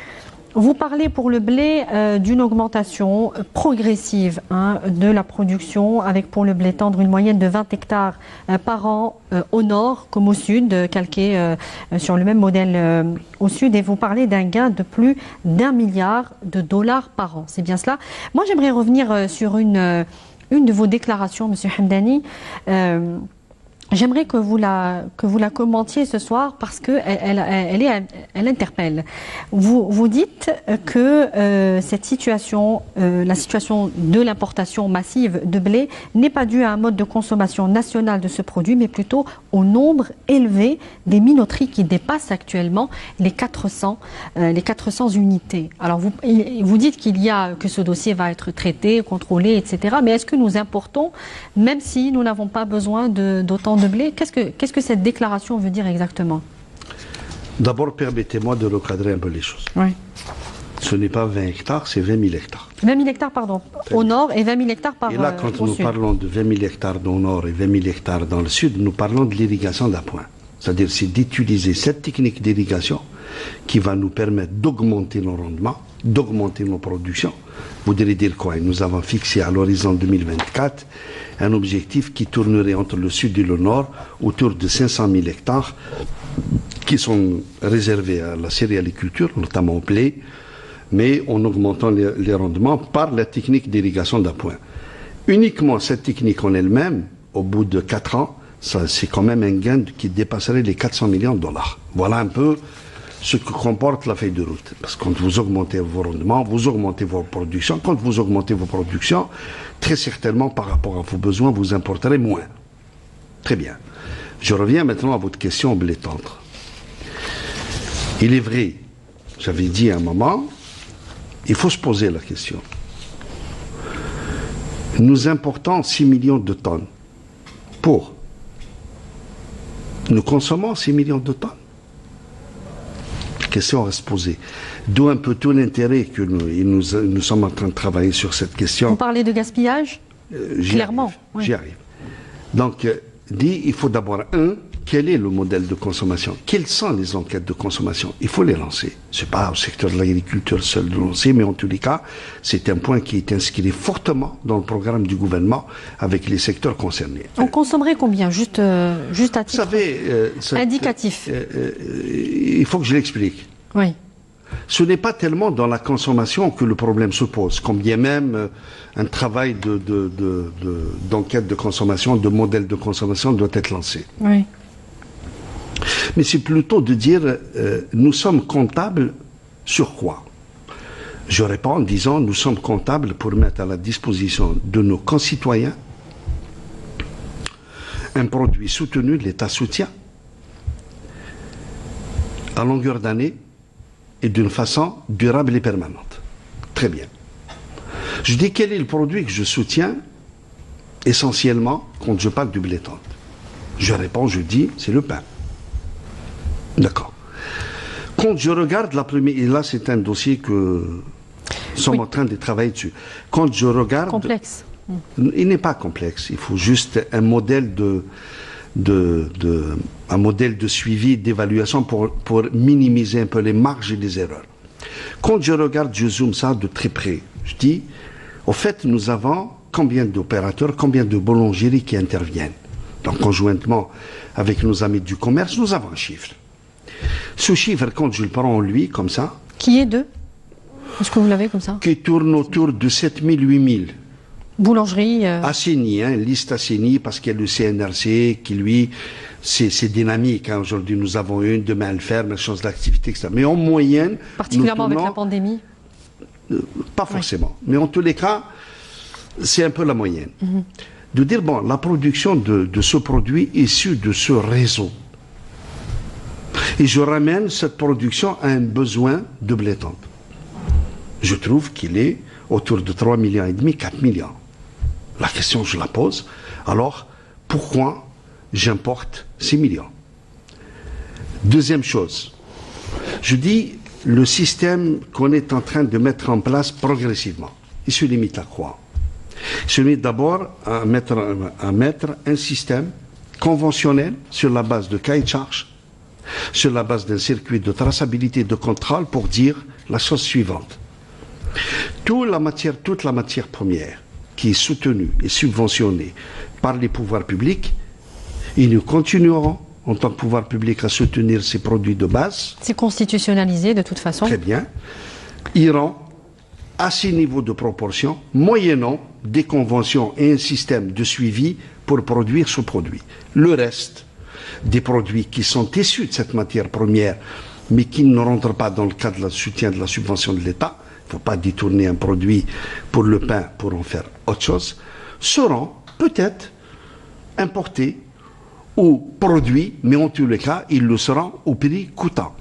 Vous parlez pour le blé d'une augmentation progressive de la production, avec pour le blé tendre une moyenne de 20 hectares par an au nord comme au sud, calqué sur le même modèle au sud. Et vous parlez d'un gain de plus d'1 milliard de dollars par an. C'est bien cela. Moi, j'aimerais revenir sur une de vos déclarations, M. Hamdani. J'aimerais que vous la commentiez ce soir parce que elle interpelle. Vous dites que cette situation, la situation de l'importation massive de blé n'est pas due à un mode de consommation nationale de ce produit, mais plutôt au nombre élevé des minoteries qui dépassent actuellement les 400 unités. Alors vous dites que ce dossier va être traité, contrôlé, etc. Mais est-ce que nous importons, même si nous n'avons pas besoin d'autant de blé? Qu'est-ce que cette déclaration veut dire exactement? D'abord, permettez-moi de recadrer un peu les choses. Oui. Ce n'est pas 20 hectares, c'est 20 000 hectares. 20 000 hectares, pardon, au nord et 20 000 hectares par sud. Et là, quand nous parlons de 20 000 hectares dans le nord et 20 000 hectares dans le sud, nous parlons de l'irrigation d'appoint. C'est-à-dire, c'est d'utiliser cette technique d'irrigation qui va nous permettre d'augmenter nos rendements, d'augmenter nos productions. Vous devez dire quoi? Nous avons fixé à l'horizon 2024 un objectif qui tournerait entre le sud et le nord autour de 500 000 hectares qui sont réservés à la céréaliculture, notamment au blé, mais en augmentant les rendements par la technique d'irrigation d'appoint. Uniquement cette technique en elle-même, au bout de 4 ans, c'est quand même un gain qui dépasserait les 400 millions de dollars. Voilà un peu ce que comporte la feuille de route. Parce que quand vous augmentez vos rendements, vous augmentez vos productions. Quand vous augmentez vos productions, très certainement par rapport à vos besoins, vous importerez moins. Très bien. Je reviens maintenant à votre question au blé tendre. Il est vrai, j'avais dit à un moment, il faut se poser la question. Nous importons 6 millions de tonnes pour. Nous consommons 6 millions de tonnes. Question à se poser. D'où un peu tout l'intérêt que nous sommes en train de travailler sur cette question. Vous parlez de gaspillage? Clairement. J'y arrive. Donc, il faut d'abord, quel est le modèle de consommation? Quelles sont les enquêtes de consommation? Il faut les lancer. Ce n'est pas au secteur de l'agriculture seul de lancer, mais en tous les cas, c'est un point qui est inscrit fortement dans le programme du gouvernement avec les secteurs concernés. On consommerait combien? Juste à titre vous savez, indicatif. Il faut que je l'explique. Oui. Ce n'est pas tellement dans la consommation que le problème se pose, comme bien même un travail d'enquête de consommation, de modèle de consommation doit être lancé. Oui. Mais c'est plutôt de dire, nous sommes comptables sur quoi? Je réponds en disant, nous sommes comptables pour mettre à la disposition de nos concitoyens un produit soutenu, l'État soutient, à longueur d'année, et d'une façon durable et permanente. Très bien. Je dis quel est le produit que je soutiens essentiellement quand je parle du blé tendre. Je réponds, je dis, c'est le pain. D'accord. Quand je regarde la première, et là c'est un dossier que nous sommes en train de travailler dessus. Quand je regarde... Complexe. Il n'est pas complexe, il faut juste un modèle un modèle de suivi, d'évaluation pour minimiser un peu les marges et les erreurs. Quand je regarde, je zoome ça de très près. Je dis, au fait, nous avons combien d'opérateurs, combien de boulangeries qui interviennent. Donc, conjointement avec nos amis du commerce, nous avons un chiffre. Ce chiffre, quand je le prends en lui, comme ça... Qui est de? Est-ce que vous l'avez comme ça? Qui tourne autour de 7 000, 8 000 Boulangerie Asseni, hein, liste Asseni, parce qu'il y a le CNRC qui, lui, c'est dynamique. Hein. Aujourd'hui, nous avons une, demain, elle ferme, elle change d'activité, etc. Mais en moyenne... Particulièrement avec la pandémie pas forcément. Mais en tous les cas, c'est un peu la moyenne. De dire, bon, la production de ce produit issu de ce réseau. Et je ramène cette production à un besoin de blé tendre. Je trouve qu'il est autour de 3,5 millions, 4 millions. La question, je la pose. Alors, pourquoi j'importe 6 millions? Deuxième chose, je dis le système qu'on est en train de mettre en place progressivement. Il se limite à quoi? Il se limite d'abord à mettre un système conventionnel sur la base de cahier de charges, sur la base d'un circuit de traçabilité et de contrôle pour dire la chose suivante. Toute la matière première qui est soutenue et subventionnée par les pouvoirs publics, et nous continuerons en tant que pouvoir public à soutenir ces produits de base. C'est constitutionnalisé de toute façon. Très bien. Iront à ces niveaux de proportion, moyennant des conventions et un système de suivi pour produire ce produit. Le reste des produits qui sont issus de cette matière première, mais qui ne rentrent pas dans le cadre du soutien de la subvention de l'État, il ne faut pas détourner un produit pour le pain pour en faire autre chose, seront peut-être importés ou produits, mais en tous les cas, ils le seront au prix coûtant.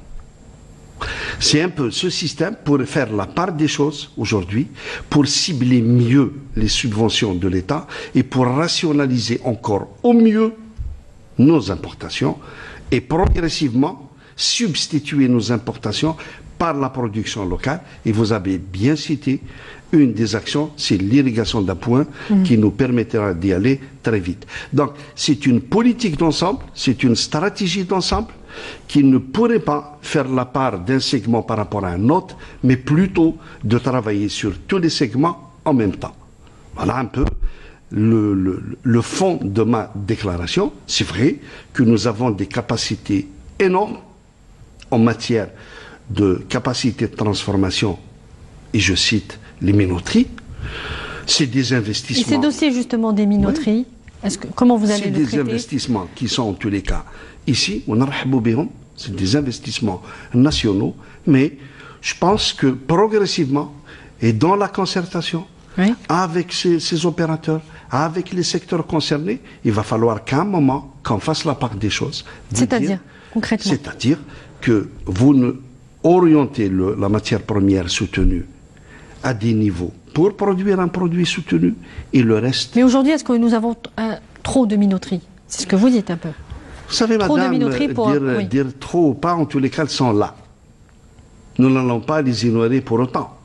C'est un peu ce système pour faire la part des choses aujourd'hui, pour cibler mieux les subventions de l'État et pour rationaliser encore au mieux nos importations et progressivement substituer nos importations par la production locale. Et vous avez bien cité une des actions, c'est l'irrigation d'appoint qui nous permettra d'y aller très vite. Donc, c'est une politique d'ensemble, c'est une stratégie d'ensemble qui ne pourrait pas faire la part d'un segment par rapport à un autre, mais plutôt de travailler sur tous les segments en même temps. Voilà un peu le fond de ma déclaration. C'est vrai que nous avons des capacités énormes en matière de capacité de transformation, et je cite les minoteries. C'est des investissements. Et ces dossiers justement des minoteries, comment vous allez le traiter? C'est des investissements qui sont en tous les cas ici, on a c'est des investissements nationaux, mais je pense que progressivement et dans la concertation avec ces opérateurs, avec les secteurs concernés, il va falloir qu'à un moment qu'on fasse la part des choses. C'est-à-dire concrètement? C'est-à-dire que vous orientez la matière première soutenue à des niveaux pour produire un produit soutenu et le reste... Mais aujourd'hui, est-ce que nous avons trop de minoteries? C'est ce que vous dites un peu. Vous savez, trop madame, de minoteries pour... dire trop ou pas, en tous les cas, elles sont là. Nous n'allons pas les ignorer pour autant.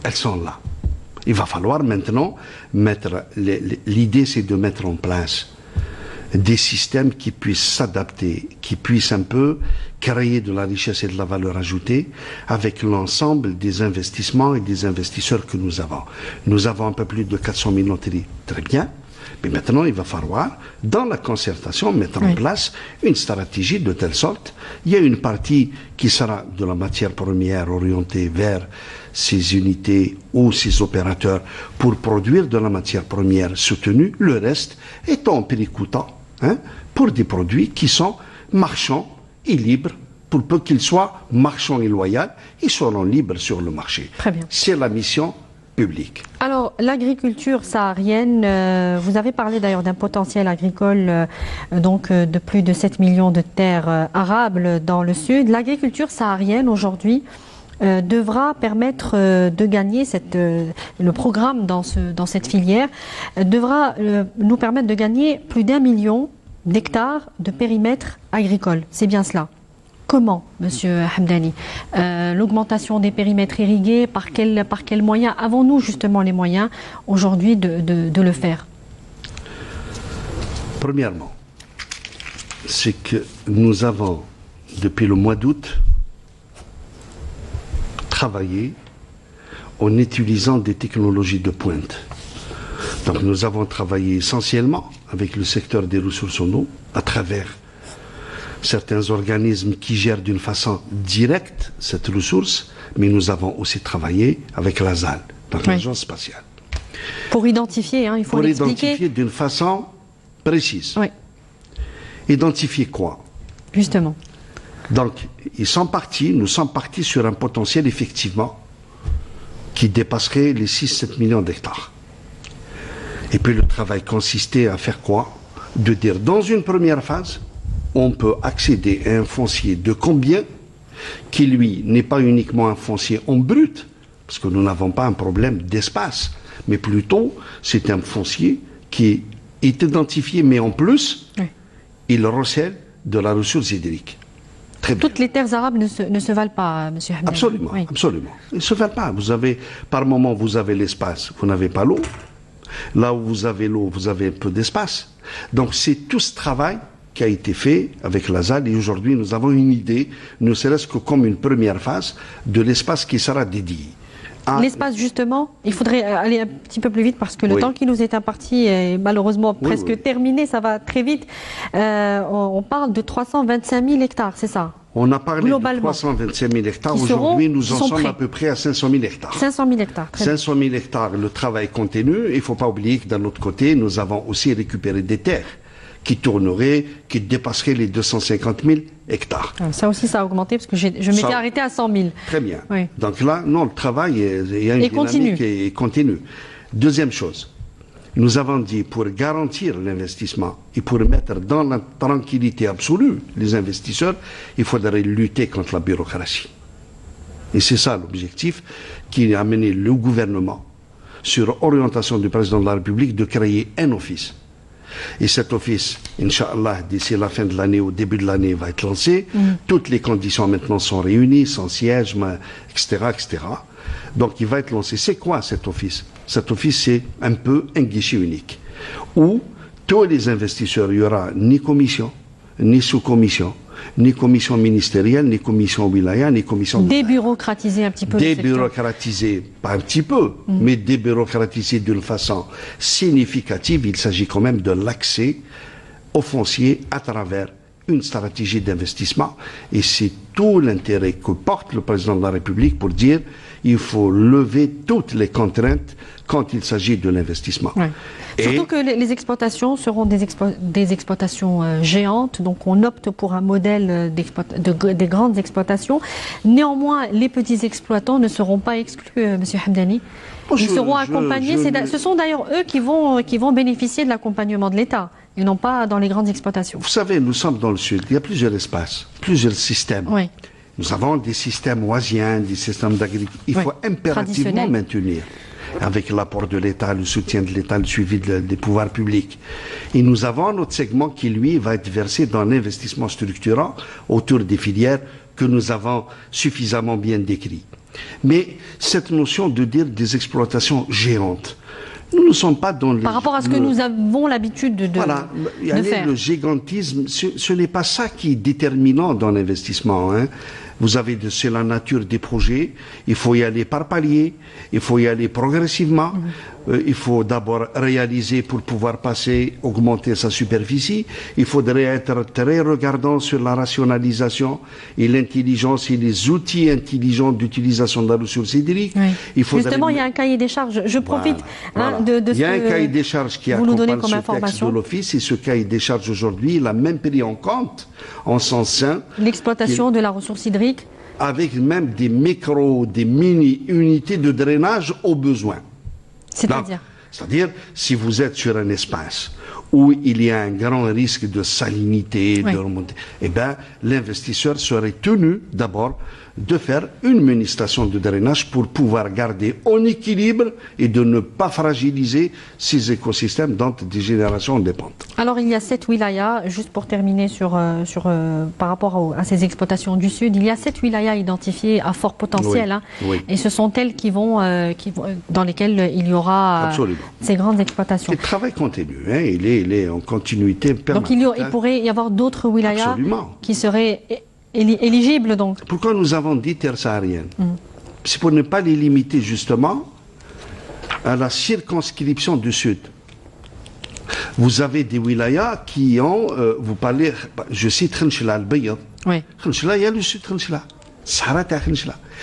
Elles sont là. Il va falloir maintenant mettre... L'idée, c'est de mettre en place des systèmes qui puissent s'adapter, qui puissent un peu créer de la richesse et de la valeur ajoutée avec l'ensemble des investissements et des investisseurs que nous avons. Nous avons un peu plus de 400 000 noteries, très bien, mais maintenant il va falloir, dans la concertation, mettre en place une stratégie de telle sorte, il y a une partie qui sera de la matière première orientée vers ces unités ou ces opérateurs pour produire de la matière première soutenue, le reste étant en prix coûtant, pour des produits qui sont marchands et libres, pour peu qu'ils soient marchands et loyaux, ils seront libres sur le marché. Très bien. C'est la mission publique. Alors, l'agriculture saharienne, vous avez parlé d'ailleurs d'un potentiel agricole de plus de 7 millions de terres arables dans le sud. L'agriculture saharienne aujourd'hui devra permettre de gagner le programme dans cette filière devra nous permettre de gagner plus d'1 million d'hectares de périmètre agricole. C'est bien cela. Comment, Monsieur Hamdani? L'augmentation des périmètres irrigués, par quels moyens? Avons-nous justement les moyens aujourd'hui de le faire? Premièrement, c'est que nous avons, depuis le mois d'août, travaillé en utilisant des technologies de pointe. Donc nous avons travaillé essentiellement avec le secteur des ressources en eau à travers certains organismes qui gèrent d'une façon directe cette ressource, mais nous avons aussi travaillé avec l'ASAL, donc l'Agence spatiale. Pour identifier, hein, il faut l'expliquer. Pour identifier d'une façon précise. Oui. Identifier quoi? Justement. Donc, nous sommes partis sur un potentiel, effectivement, qui dépasserait les 6-7 millions d'hectares. Et puis le travail consistait à faire quoi? De dire, dans une première phase, on peut accéder à un foncier de combien, qui lui n'est pas uniquement un foncier en brut, parce que nous n'avons pas un problème d'espace, mais plutôt c'est un foncier qui est identifié, mais en plus, oui, il recèle de la ressource hydrique. Toutes les terres arabes ne se valent pas, M. Hamdani. Absolument, oui, absolument. Ils ne se valent pas. Par moment, vous avez l'espace, vous n'avez pas l'eau. Là où vous avez l'eau, vous avez un peu d'espace. Donc c'est tout ce travail qui a été fait avec la ZAL, et aujourd'hui nous avons une idée, ne serait-ce que comme une première phase, de l'espace qui sera dédié. L'espace, justement, il faudrait aller un petit peu plus vite parce que le temps qui nous est imparti est malheureusement presque terminé, ça va très vite. On parle de 325 000 hectares, c'est ça? On a parlé de 325 000 hectares. Aujourd'hui, nous en sommes à peu près à 500 000 hectares. 500 000 hectares. 500 000 hectares, le travail continue. Il ne faut pas oublier que d'un autre côté, nous avons aussi récupéré des terres qui dépasseraient les 250 000 hectares. Ça aussi, ça a augmenté parce que je m'étais arrêté à 100 000. Très bien. Oui. Donc là, non, le travail, il y a une dynamique et continue. Deuxième chose, nous avons dit, pour garantir l'investissement et pour mettre dans la tranquillité absolue les investisseurs, il faudrait lutter contre la bureaucratie. Et c'est ça l'objectif qui a amené le gouvernement, sur orientation du président de la République, de créer un office. Et cet office, Inch'Allah, d'ici la fin de l'année, au début de l'année, va être lancé. Toutes les conditions maintenant sont réunies, son siège, etc., etc. Donc il va être lancé. C'est quoi cet office? Cet office, c'est un peu un guichet unique, où tous les investisseurs, il n'y aura ni commission, ni sous-commission, ni commission ministérielle, ni commission wilaya, ni commission... Débureaucratiser un petit peu. Débureaucratiser, pas un petit peu, mais débureaucratiser d'une façon significative. Il s'agit quand même de l'accès au foncier à travers une stratégie d'investissement. Et c'est tout l'intérêt que porte le président de la République pour dire il faut lever toutes les contraintes quand il s'agit de l'investissement. Ouais. Surtout que les exploitations seront des exploitations géantes, donc on opte pour un modèle des grandes exploitations. Néanmoins, les petits exploitants ne seront pas exclus, M. Hamdani. Ils seront accompagnés. Ce sont d'ailleurs eux qui vont bénéficier de l'accompagnement de l'État, et non pas dans les grandes exploitations. Vous savez, nous sommes dans le Sud, il y a plusieurs espaces, plusieurs systèmes. Oui. Nous avons des systèmes oisiens, des systèmes d'agriculture. Il faut impérativement maintenir, avec l'apport de l'État, le soutien de l'État, le suivi des pouvoirs publics. Et nous avons notre segment qui, lui, va être versé dans l'investissement structurant autour des filières que nous avons suffisamment bien décrites. Mais cette notion de dire des exploitations géantes, nous ne sommes pas dans par rapport à ce que nous avons l'habitude de faire. Le gigantisme, ce n'est pas ça qui est déterminant dans l'investissement. Hein. Vous avez c'est la nature des projets. Il faut y aller par palier. Il faut y aller progressivement. Il faut d'abord réaliser pour pouvoir passer, augmenter sa superficie. Il faudrait être très regardant sur la rationalisation et l'intelligence et les outils intelligents d'utilisation de la ressource hydrique. Oui. Justement, il y a un cahier des charges. Je profite de ce que il y a un cahier des charges qui accompagne ce texte de l'office, et ce cahier des charges aujourd'hui, il a même pris en compte, en son sein, l'exploitation de la ressource hydrique, avec même des mini-unités de drainage au besoin. C'est-à-dire, si vous êtes sur un espace où il y a un grand risque de salinité, de remontée, eh bien, l'investisseur serait tenu d'abord de faire une mini-station de drainage pour pouvoir garder en équilibre et de ne pas fragiliser ces écosystèmes dont des générations dépendent. Alors il y a 7 wilayas, juste pour terminer par rapport à ces exploitations du Sud, il y a 7 wilayas identifiées à fort potentiel, et ce sont elles dans lesquelles il y aura ces grandes exploitations. Le travail continue, hein, il est en continuité permanente. Donc il pourrait y avoir d'autres wilayas qui seraient éligibles, donc. Pourquoi nous avons dit terre saharienne? C'est pour ne pas les limiter justement à la circonscription du Sud. Vous avez des wilayas qui ont, vous parlez, je cite Khenchela al-Bayad. Oui. Khenchela, il y a le Sud Khenchela.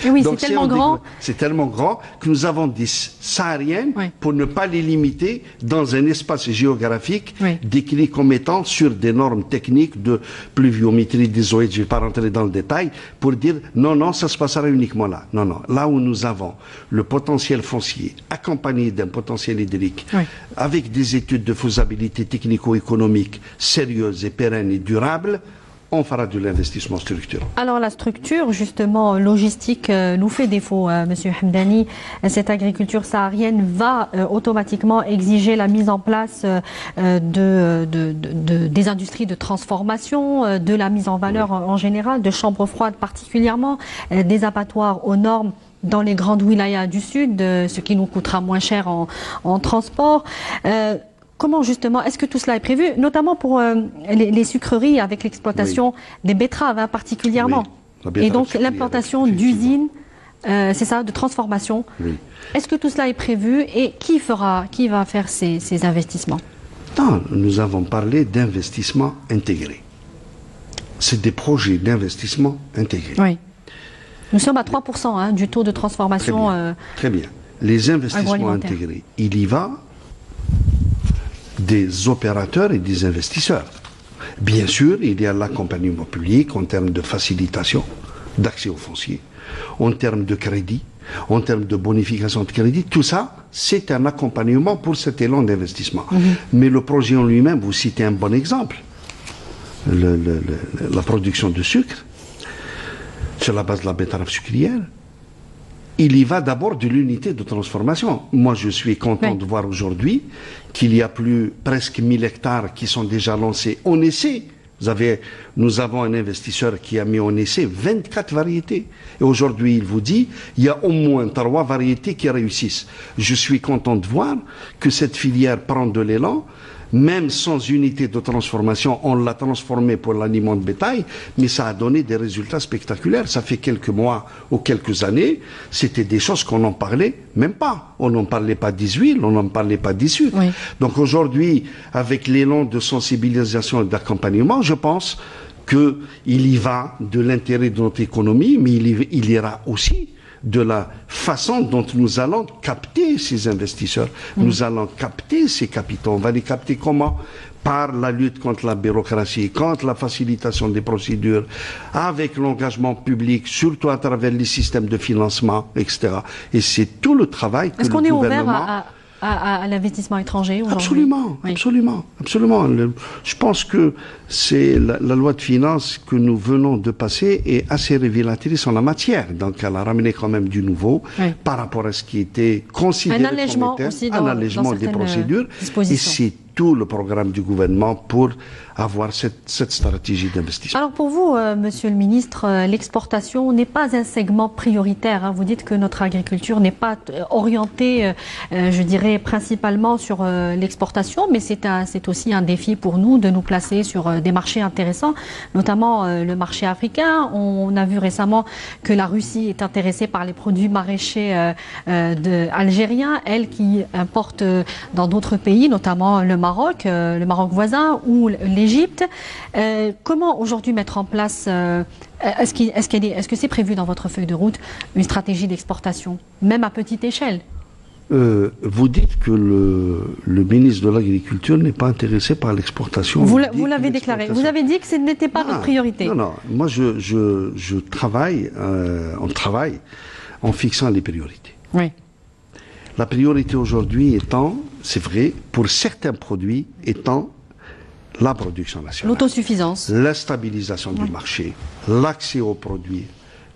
Et oui, Donc, c'est tellement grand. C'est tellement grand que nous avons des sahariennes Oui. pour ne pas les limiter dans un espace géographique Oui. décrit comme étant sur des normes techniques de pluviométrie, désolé, je ne vais pas rentrer dans le détail, pour dire non, non, ça se passera uniquement là. Non, non, là où nous avons le potentiel foncier accompagné d'un potentiel hydrique, Oui. avec des études de faisabilité technico-économique sérieuses et pérennes et durables, on fera de l'investissement structurant. Alors la structure justement logistique nous fait défaut, Monsieur Hamdani. Cette agriculture saharienne va automatiquement exiger la mise en place des industries de transformation, de la mise en valeur en général, de chambres froides particulièrement, des abattoirs aux normes dans les grandes wilayas du sud, ce qui nous coûtera moins cher en transport. Comment justement, est-ce que tout cela est prévu, notamment pour les sucreries avec l'exploitation des betteraves particulièrement, Oui, et donc l'implantation d'usines, c'est ça, de transformation. Oui. Est-ce que tout cela est prévu et qui va faire ces investissements? Non, nous avons parlé d'investissement intégré. C'est des projets d'investissement intégrés. Oui. Nous sommes à 3% du taux de transformation. Très bien. Les investissements agroalimentaire. intégrés, il y va des opérateurs et des investisseurs. Bien sûr, il y a l'accompagnement public en termes de facilitation d'accès au foncier, en termes de crédit, en termes de bonification de crédit. Tout ça, c'est un accompagnement pour cet élan d'investissement. Mais le projet en lui-même, vous citez un bon exemple, la production de sucre, sur la base de la betterave sucrière. Il y va d'abord de l'unité de transformation. Moi, je suis content de voir aujourd'hui qu'il y a presque 1000 hectares qui sont déjà lancés en essai. Nous avons un investisseur qui a mis en essai 24 variétés. Et aujourd'hui, il vous dit, il y a au moins 3 variétés qui réussissent. Je suis content de voir que cette filière prend de l'élan. Même sans unité de transformation, on l'a transformé pour l'aliment de bétail, mais ça a donné des résultats spectaculaires. Ça fait quelques mois ou quelques années, c'était des choses qu'on n'en parlait même pas. On n'en parlait pas d'huile, on n'en parlait pas d'issue. Oui. Donc aujourd'hui, avec l'élan de sensibilisation et d'accompagnement, je pense qu'il y va de l'intérêt de notre économie, mais il ira aussi de la façon dont nous allons capter ces investisseurs. Nous allons capter ces capitaux. On va les capter comment? Par la lutte contre la bureaucratie, contre la facilitation des procédures, avec l'engagement public, surtout à travers les systèmes de financement, etc. Et c'est tout le travail que le gouvernement... Est-ce qu'on est ouvert à l'investissement étranger aujourd'hui? Absolument, oui. absolument, absolument. Je pense que c'est la loi de finances que nous venons de passer est assez révélatrice en la matière. Donc elle a ramené quand même du nouveau par rapport à ce qui était considéré un allègement comme aussi un allègement des procédures. Et c'est tout le programme du gouvernement pour avoir cette stratégie d'investissement. Alors pour vous, Monsieur le Ministre, l'exportation n'est pas un segment prioritaire. Vous dites que notre agriculture n'est pas orientée, je dirais, principalement sur l'exportation, mais c'est aussi un défi pour nous de nous placer sur des marchés intéressants, notamment le marché africain. On a vu récemment que la Russie est intéressée par les produits maraîchers algériens, elle qui importe dans d'autres pays, notamment le Maroc voisin ou l'Égypte. Comment aujourd'hui mettre en place, est-ce que c'est prévu dans votre feuille de route, une stratégie d'exportation, même à petite échelle? Vous dites que le ministre de l'Agriculture n'est pas intéressé par l'exportation. Vous l'avez déclaré. Vous avez dit que ce n'était pas votre priorité. Non, non. Moi, je travaille, on travaille en fixant les priorités. Oui. La priorité aujourd'hui étant, c'est vrai, pour certains produits étant la production nationale. L'autosuffisance. La stabilisation du marché, l'accès aux produits,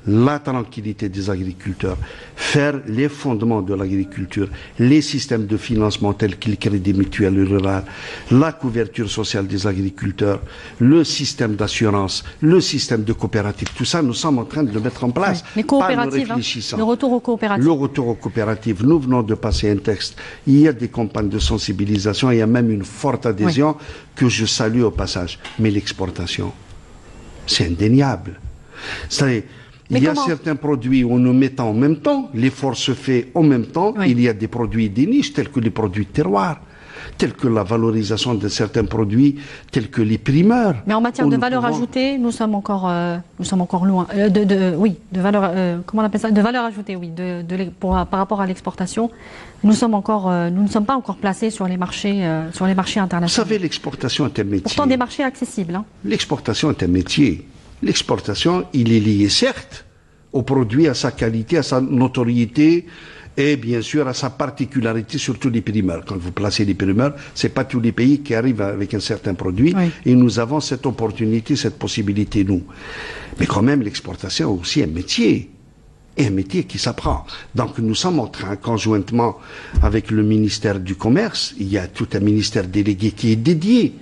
la tranquillité des agriculteurs, faire les fondements de l'agriculture, les systèmes de financement tels que le crédit mutuel rural, la couverture sociale des agriculteurs, le système d'assurance, le système de coopérative, tout ça, nous sommes en train de le mettre en place. Les coopératives, le retour aux coopératives. Le retour aux coopératives. Nous venons de passer un texte. Il y a des campagnes de sensibilisation, il y a même une forte adhésion que je salue au passage. Mais l'exportation, c'est indéniable. C'est-à-dire, il y a certains produits où nous mettons en même temps, l'effort se fait en même temps. Il y a des produits des niches tels que les produits de terroir. tels que la valorisation de certains produits, tels que les primeurs. Mais en matière de valeur ajoutée, nous sommes encore loin. Oui, de valeur, comment on appelle ça? De valeur ajoutée, oui. Par rapport à l'exportation, nous ne sommes pas encore placés sur les marchés internationaux. Vous savez, l'exportation est un métier. Pourtant des marchés accessibles. Hein. L'exportation est un métier. L'exportation, il est lié, certes, au produit, à sa qualité, à sa notoriété et bien sûr à sa particularité, surtout les primeurs. Quand vous placez les primeurs, c'est pas tous les pays qui arrivent avec un certain produit, oui. Et nous avons cette opportunité, cette possibilité, nous. Mais quand même, l'exportation est aussi un métier. Et un métier qui s'apprend. Donc nous sommes en train, conjointement avec le ministère du Commerce, il y a tout un ministère délégué qui est dédié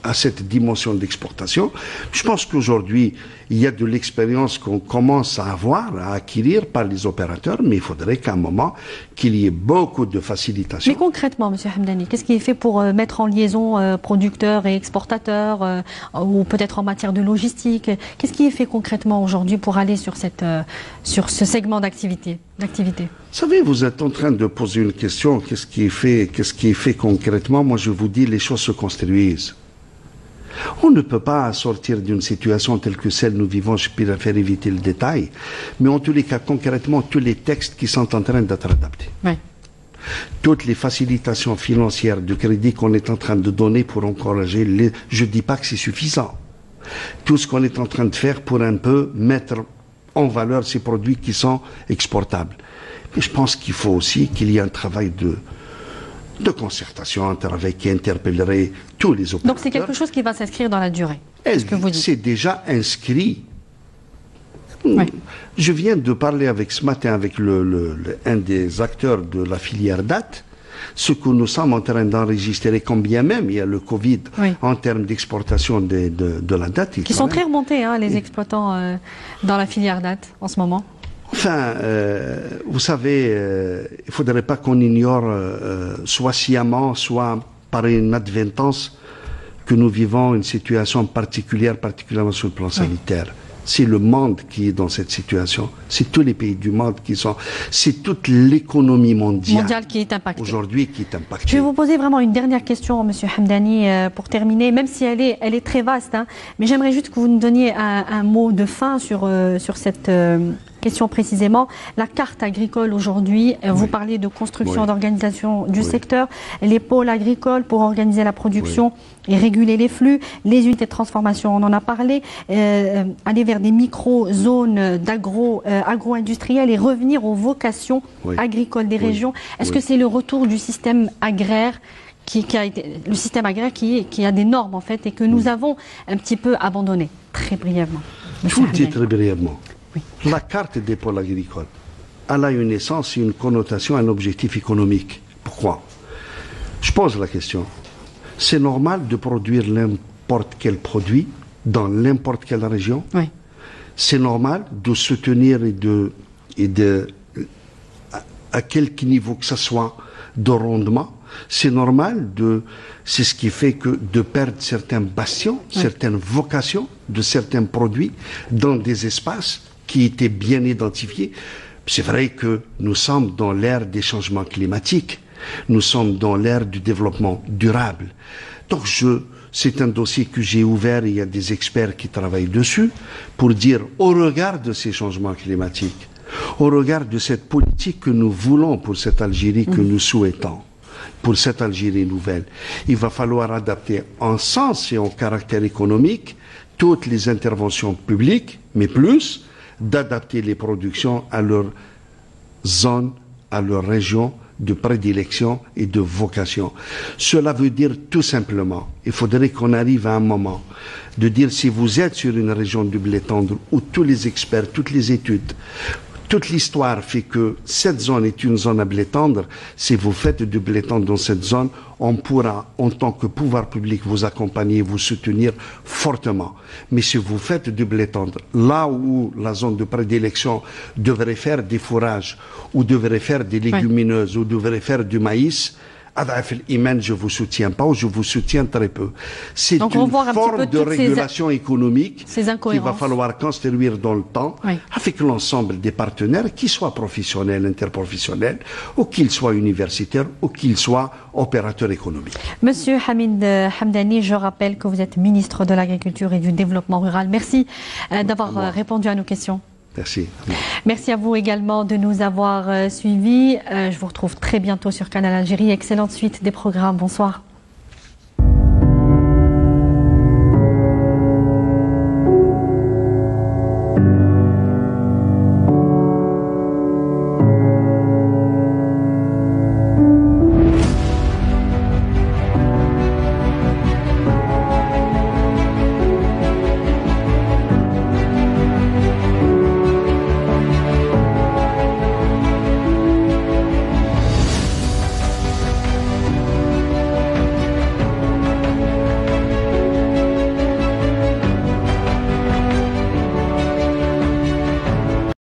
à cette dimension d'exportation. Je pense qu'aujourd'hui, il y a de l'expérience qu'on commence à avoir, à acquérir par les opérateurs, mais il faudrait qu'à un moment, qu'il y ait beaucoup de facilitation. Mais concrètement, M. Hamdani, qu'est-ce qui est fait pour mettre en liaison producteurs et exportateurs, ou peut-être en matière de logistique? Qu'est-ce qui est fait concrètement aujourd'hui pour aller sur ce segment d'activité? Vous savez, vous êtes en train de poser une question, qu'est-ce qui est fait concrètement? Moi, je vous dis, les choses se construisent. On ne peut pas sortir d'une situation telle que celle que nous vivons, je préfère éviter le détail, mais en tous les cas, concrètement, tous les textes qui sont en train d'être adaptés. Oui. Toutes les facilitations financières de crédit qu'on est en train de donner pour encourager, je ne dis pas que c'est suffisant. Tout ce qu'on est en train de faire pour un peu mettre en valeur ces produits qui sont exportables. Mais je pense qu'il faut aussi qu'il y ait un travail de concertation, un travail qui interpellerait tous les opérateurs. Donc c'est quelque chose qui va s'inscrire dans la durée. Est-ce que vous dites? C'est déjà inscrit. Oui. Je viens de parler ce matin avec un des acteurs de la filière date, ce que nous sommes en train d'enregistrer, quand bien même il y a le Covid, oui. En termes d'exportation de la date. Qui sont très remontés, hein, les exploitants dans la filière date en ce moment. Enfin, vous savez, il ne faudrait pas qu'on ignore, soit sciemment, soit par inadvertance, que nous vivons une situation particulière, particulièrement sur le plan sanitaire. Oui. C'est le monde qui est dans cette situation. C'est tous les pays du monde qui sont... C'est toute l'économie mondiale qui est impactée. Aujourd'hui qui est impactée. Je vais vous poser vraiment une dernière question, M. Hamdani, pour terminer, même si elle est très vaste. Hein, mais j'aimerais juste que vous nous donniez un mot de fin sur cette... question précisément, la carte agricole aujourd'hui, oui. Vous parlez de construction, oui. D'organisation du oui. secteur, les pôles agricoles pour organiser la production oui. et réguler les flux, les unités de transformation, on en a parlé, aller vers des micro-zones agro-industrielles et revenir aux vocations oui. agricoles des oui. régions. Est-ce oui. que c'est le retour du système agraire le système agraire qui a des normes en fait et que nous avons un petit peu abandonné? Très brièvement. Je vous le dis très brièvement. Oui. La carte des pôles agricoles, elle a une essence, une connotation, un objectif économique. Pourquoi? Je pose la question. C'est normal de produire n'importe quel produit dans n'importe quelle région? Oui. C'est normal de soutenir à quelque niveau que ce soit de rendement? C'est normal c'est ce qui fait que de perdre certains bastions, oui. certaines vocations de certains produits dans des espaces qui étaient bien identifiés. C'est vrai que nous sommes dans l'ère des changements climatiques. Nous sommes dans l'ère du développement durable. Donc c'est un dossier que j'ai ouvert, il y a des experts qui travaillent dessus, pour dire, au regard de ces changements climatiques, au regard de cette politique que nous voulons pour cette Algérie que nous souhaitons, pour cette Algérie nouvelle, il va falloir adapter en sens et en caractère économique toutes les interventions publiques, mais plus d'adapter les productions à leur zone, à leur région de prédilection et de vocation. Cela veut dire tout simplement, il faudrait qu'on arrive à un moment de dire si vous êtes sur une région du blé tendre où tous les experts, toutes les études, toute l'histoire fait que cette zone est une zone à blé tendre. Si vous faites du blé tendre dans cette zone, on pourra, en tant que pouvoir public, vous accompagner, vous soutenir fortement. Mais si vous faites du blé tendre, là où la zone de prédilection devrait faire des fourrages, ou devrait faire des légumineuses, ou devrait faire du maïs, Adaf el-Iman, je vous soutiens pas ou je vous soutiens très peu. C'est une forme de régulation économique qu'il va falloir construire dans le temps avec l'ensemble des partenaires, qu'ils soient professionnels, interprofessionnels, ou qu'ils soient universitaires, ou qu'ils soient opérateurs économiques. Monsieur Hamid Hamdani, je rappelle que vous êtes ministre de l'Agriculture et du Développement rural. Merci d'avoir répondu à nos questions. Merci. Merci à vous également de nous avoir suivis. Je vous retrouve très bientôt sur Canal Algérie. Excellente suite des programmes. Bonsoir.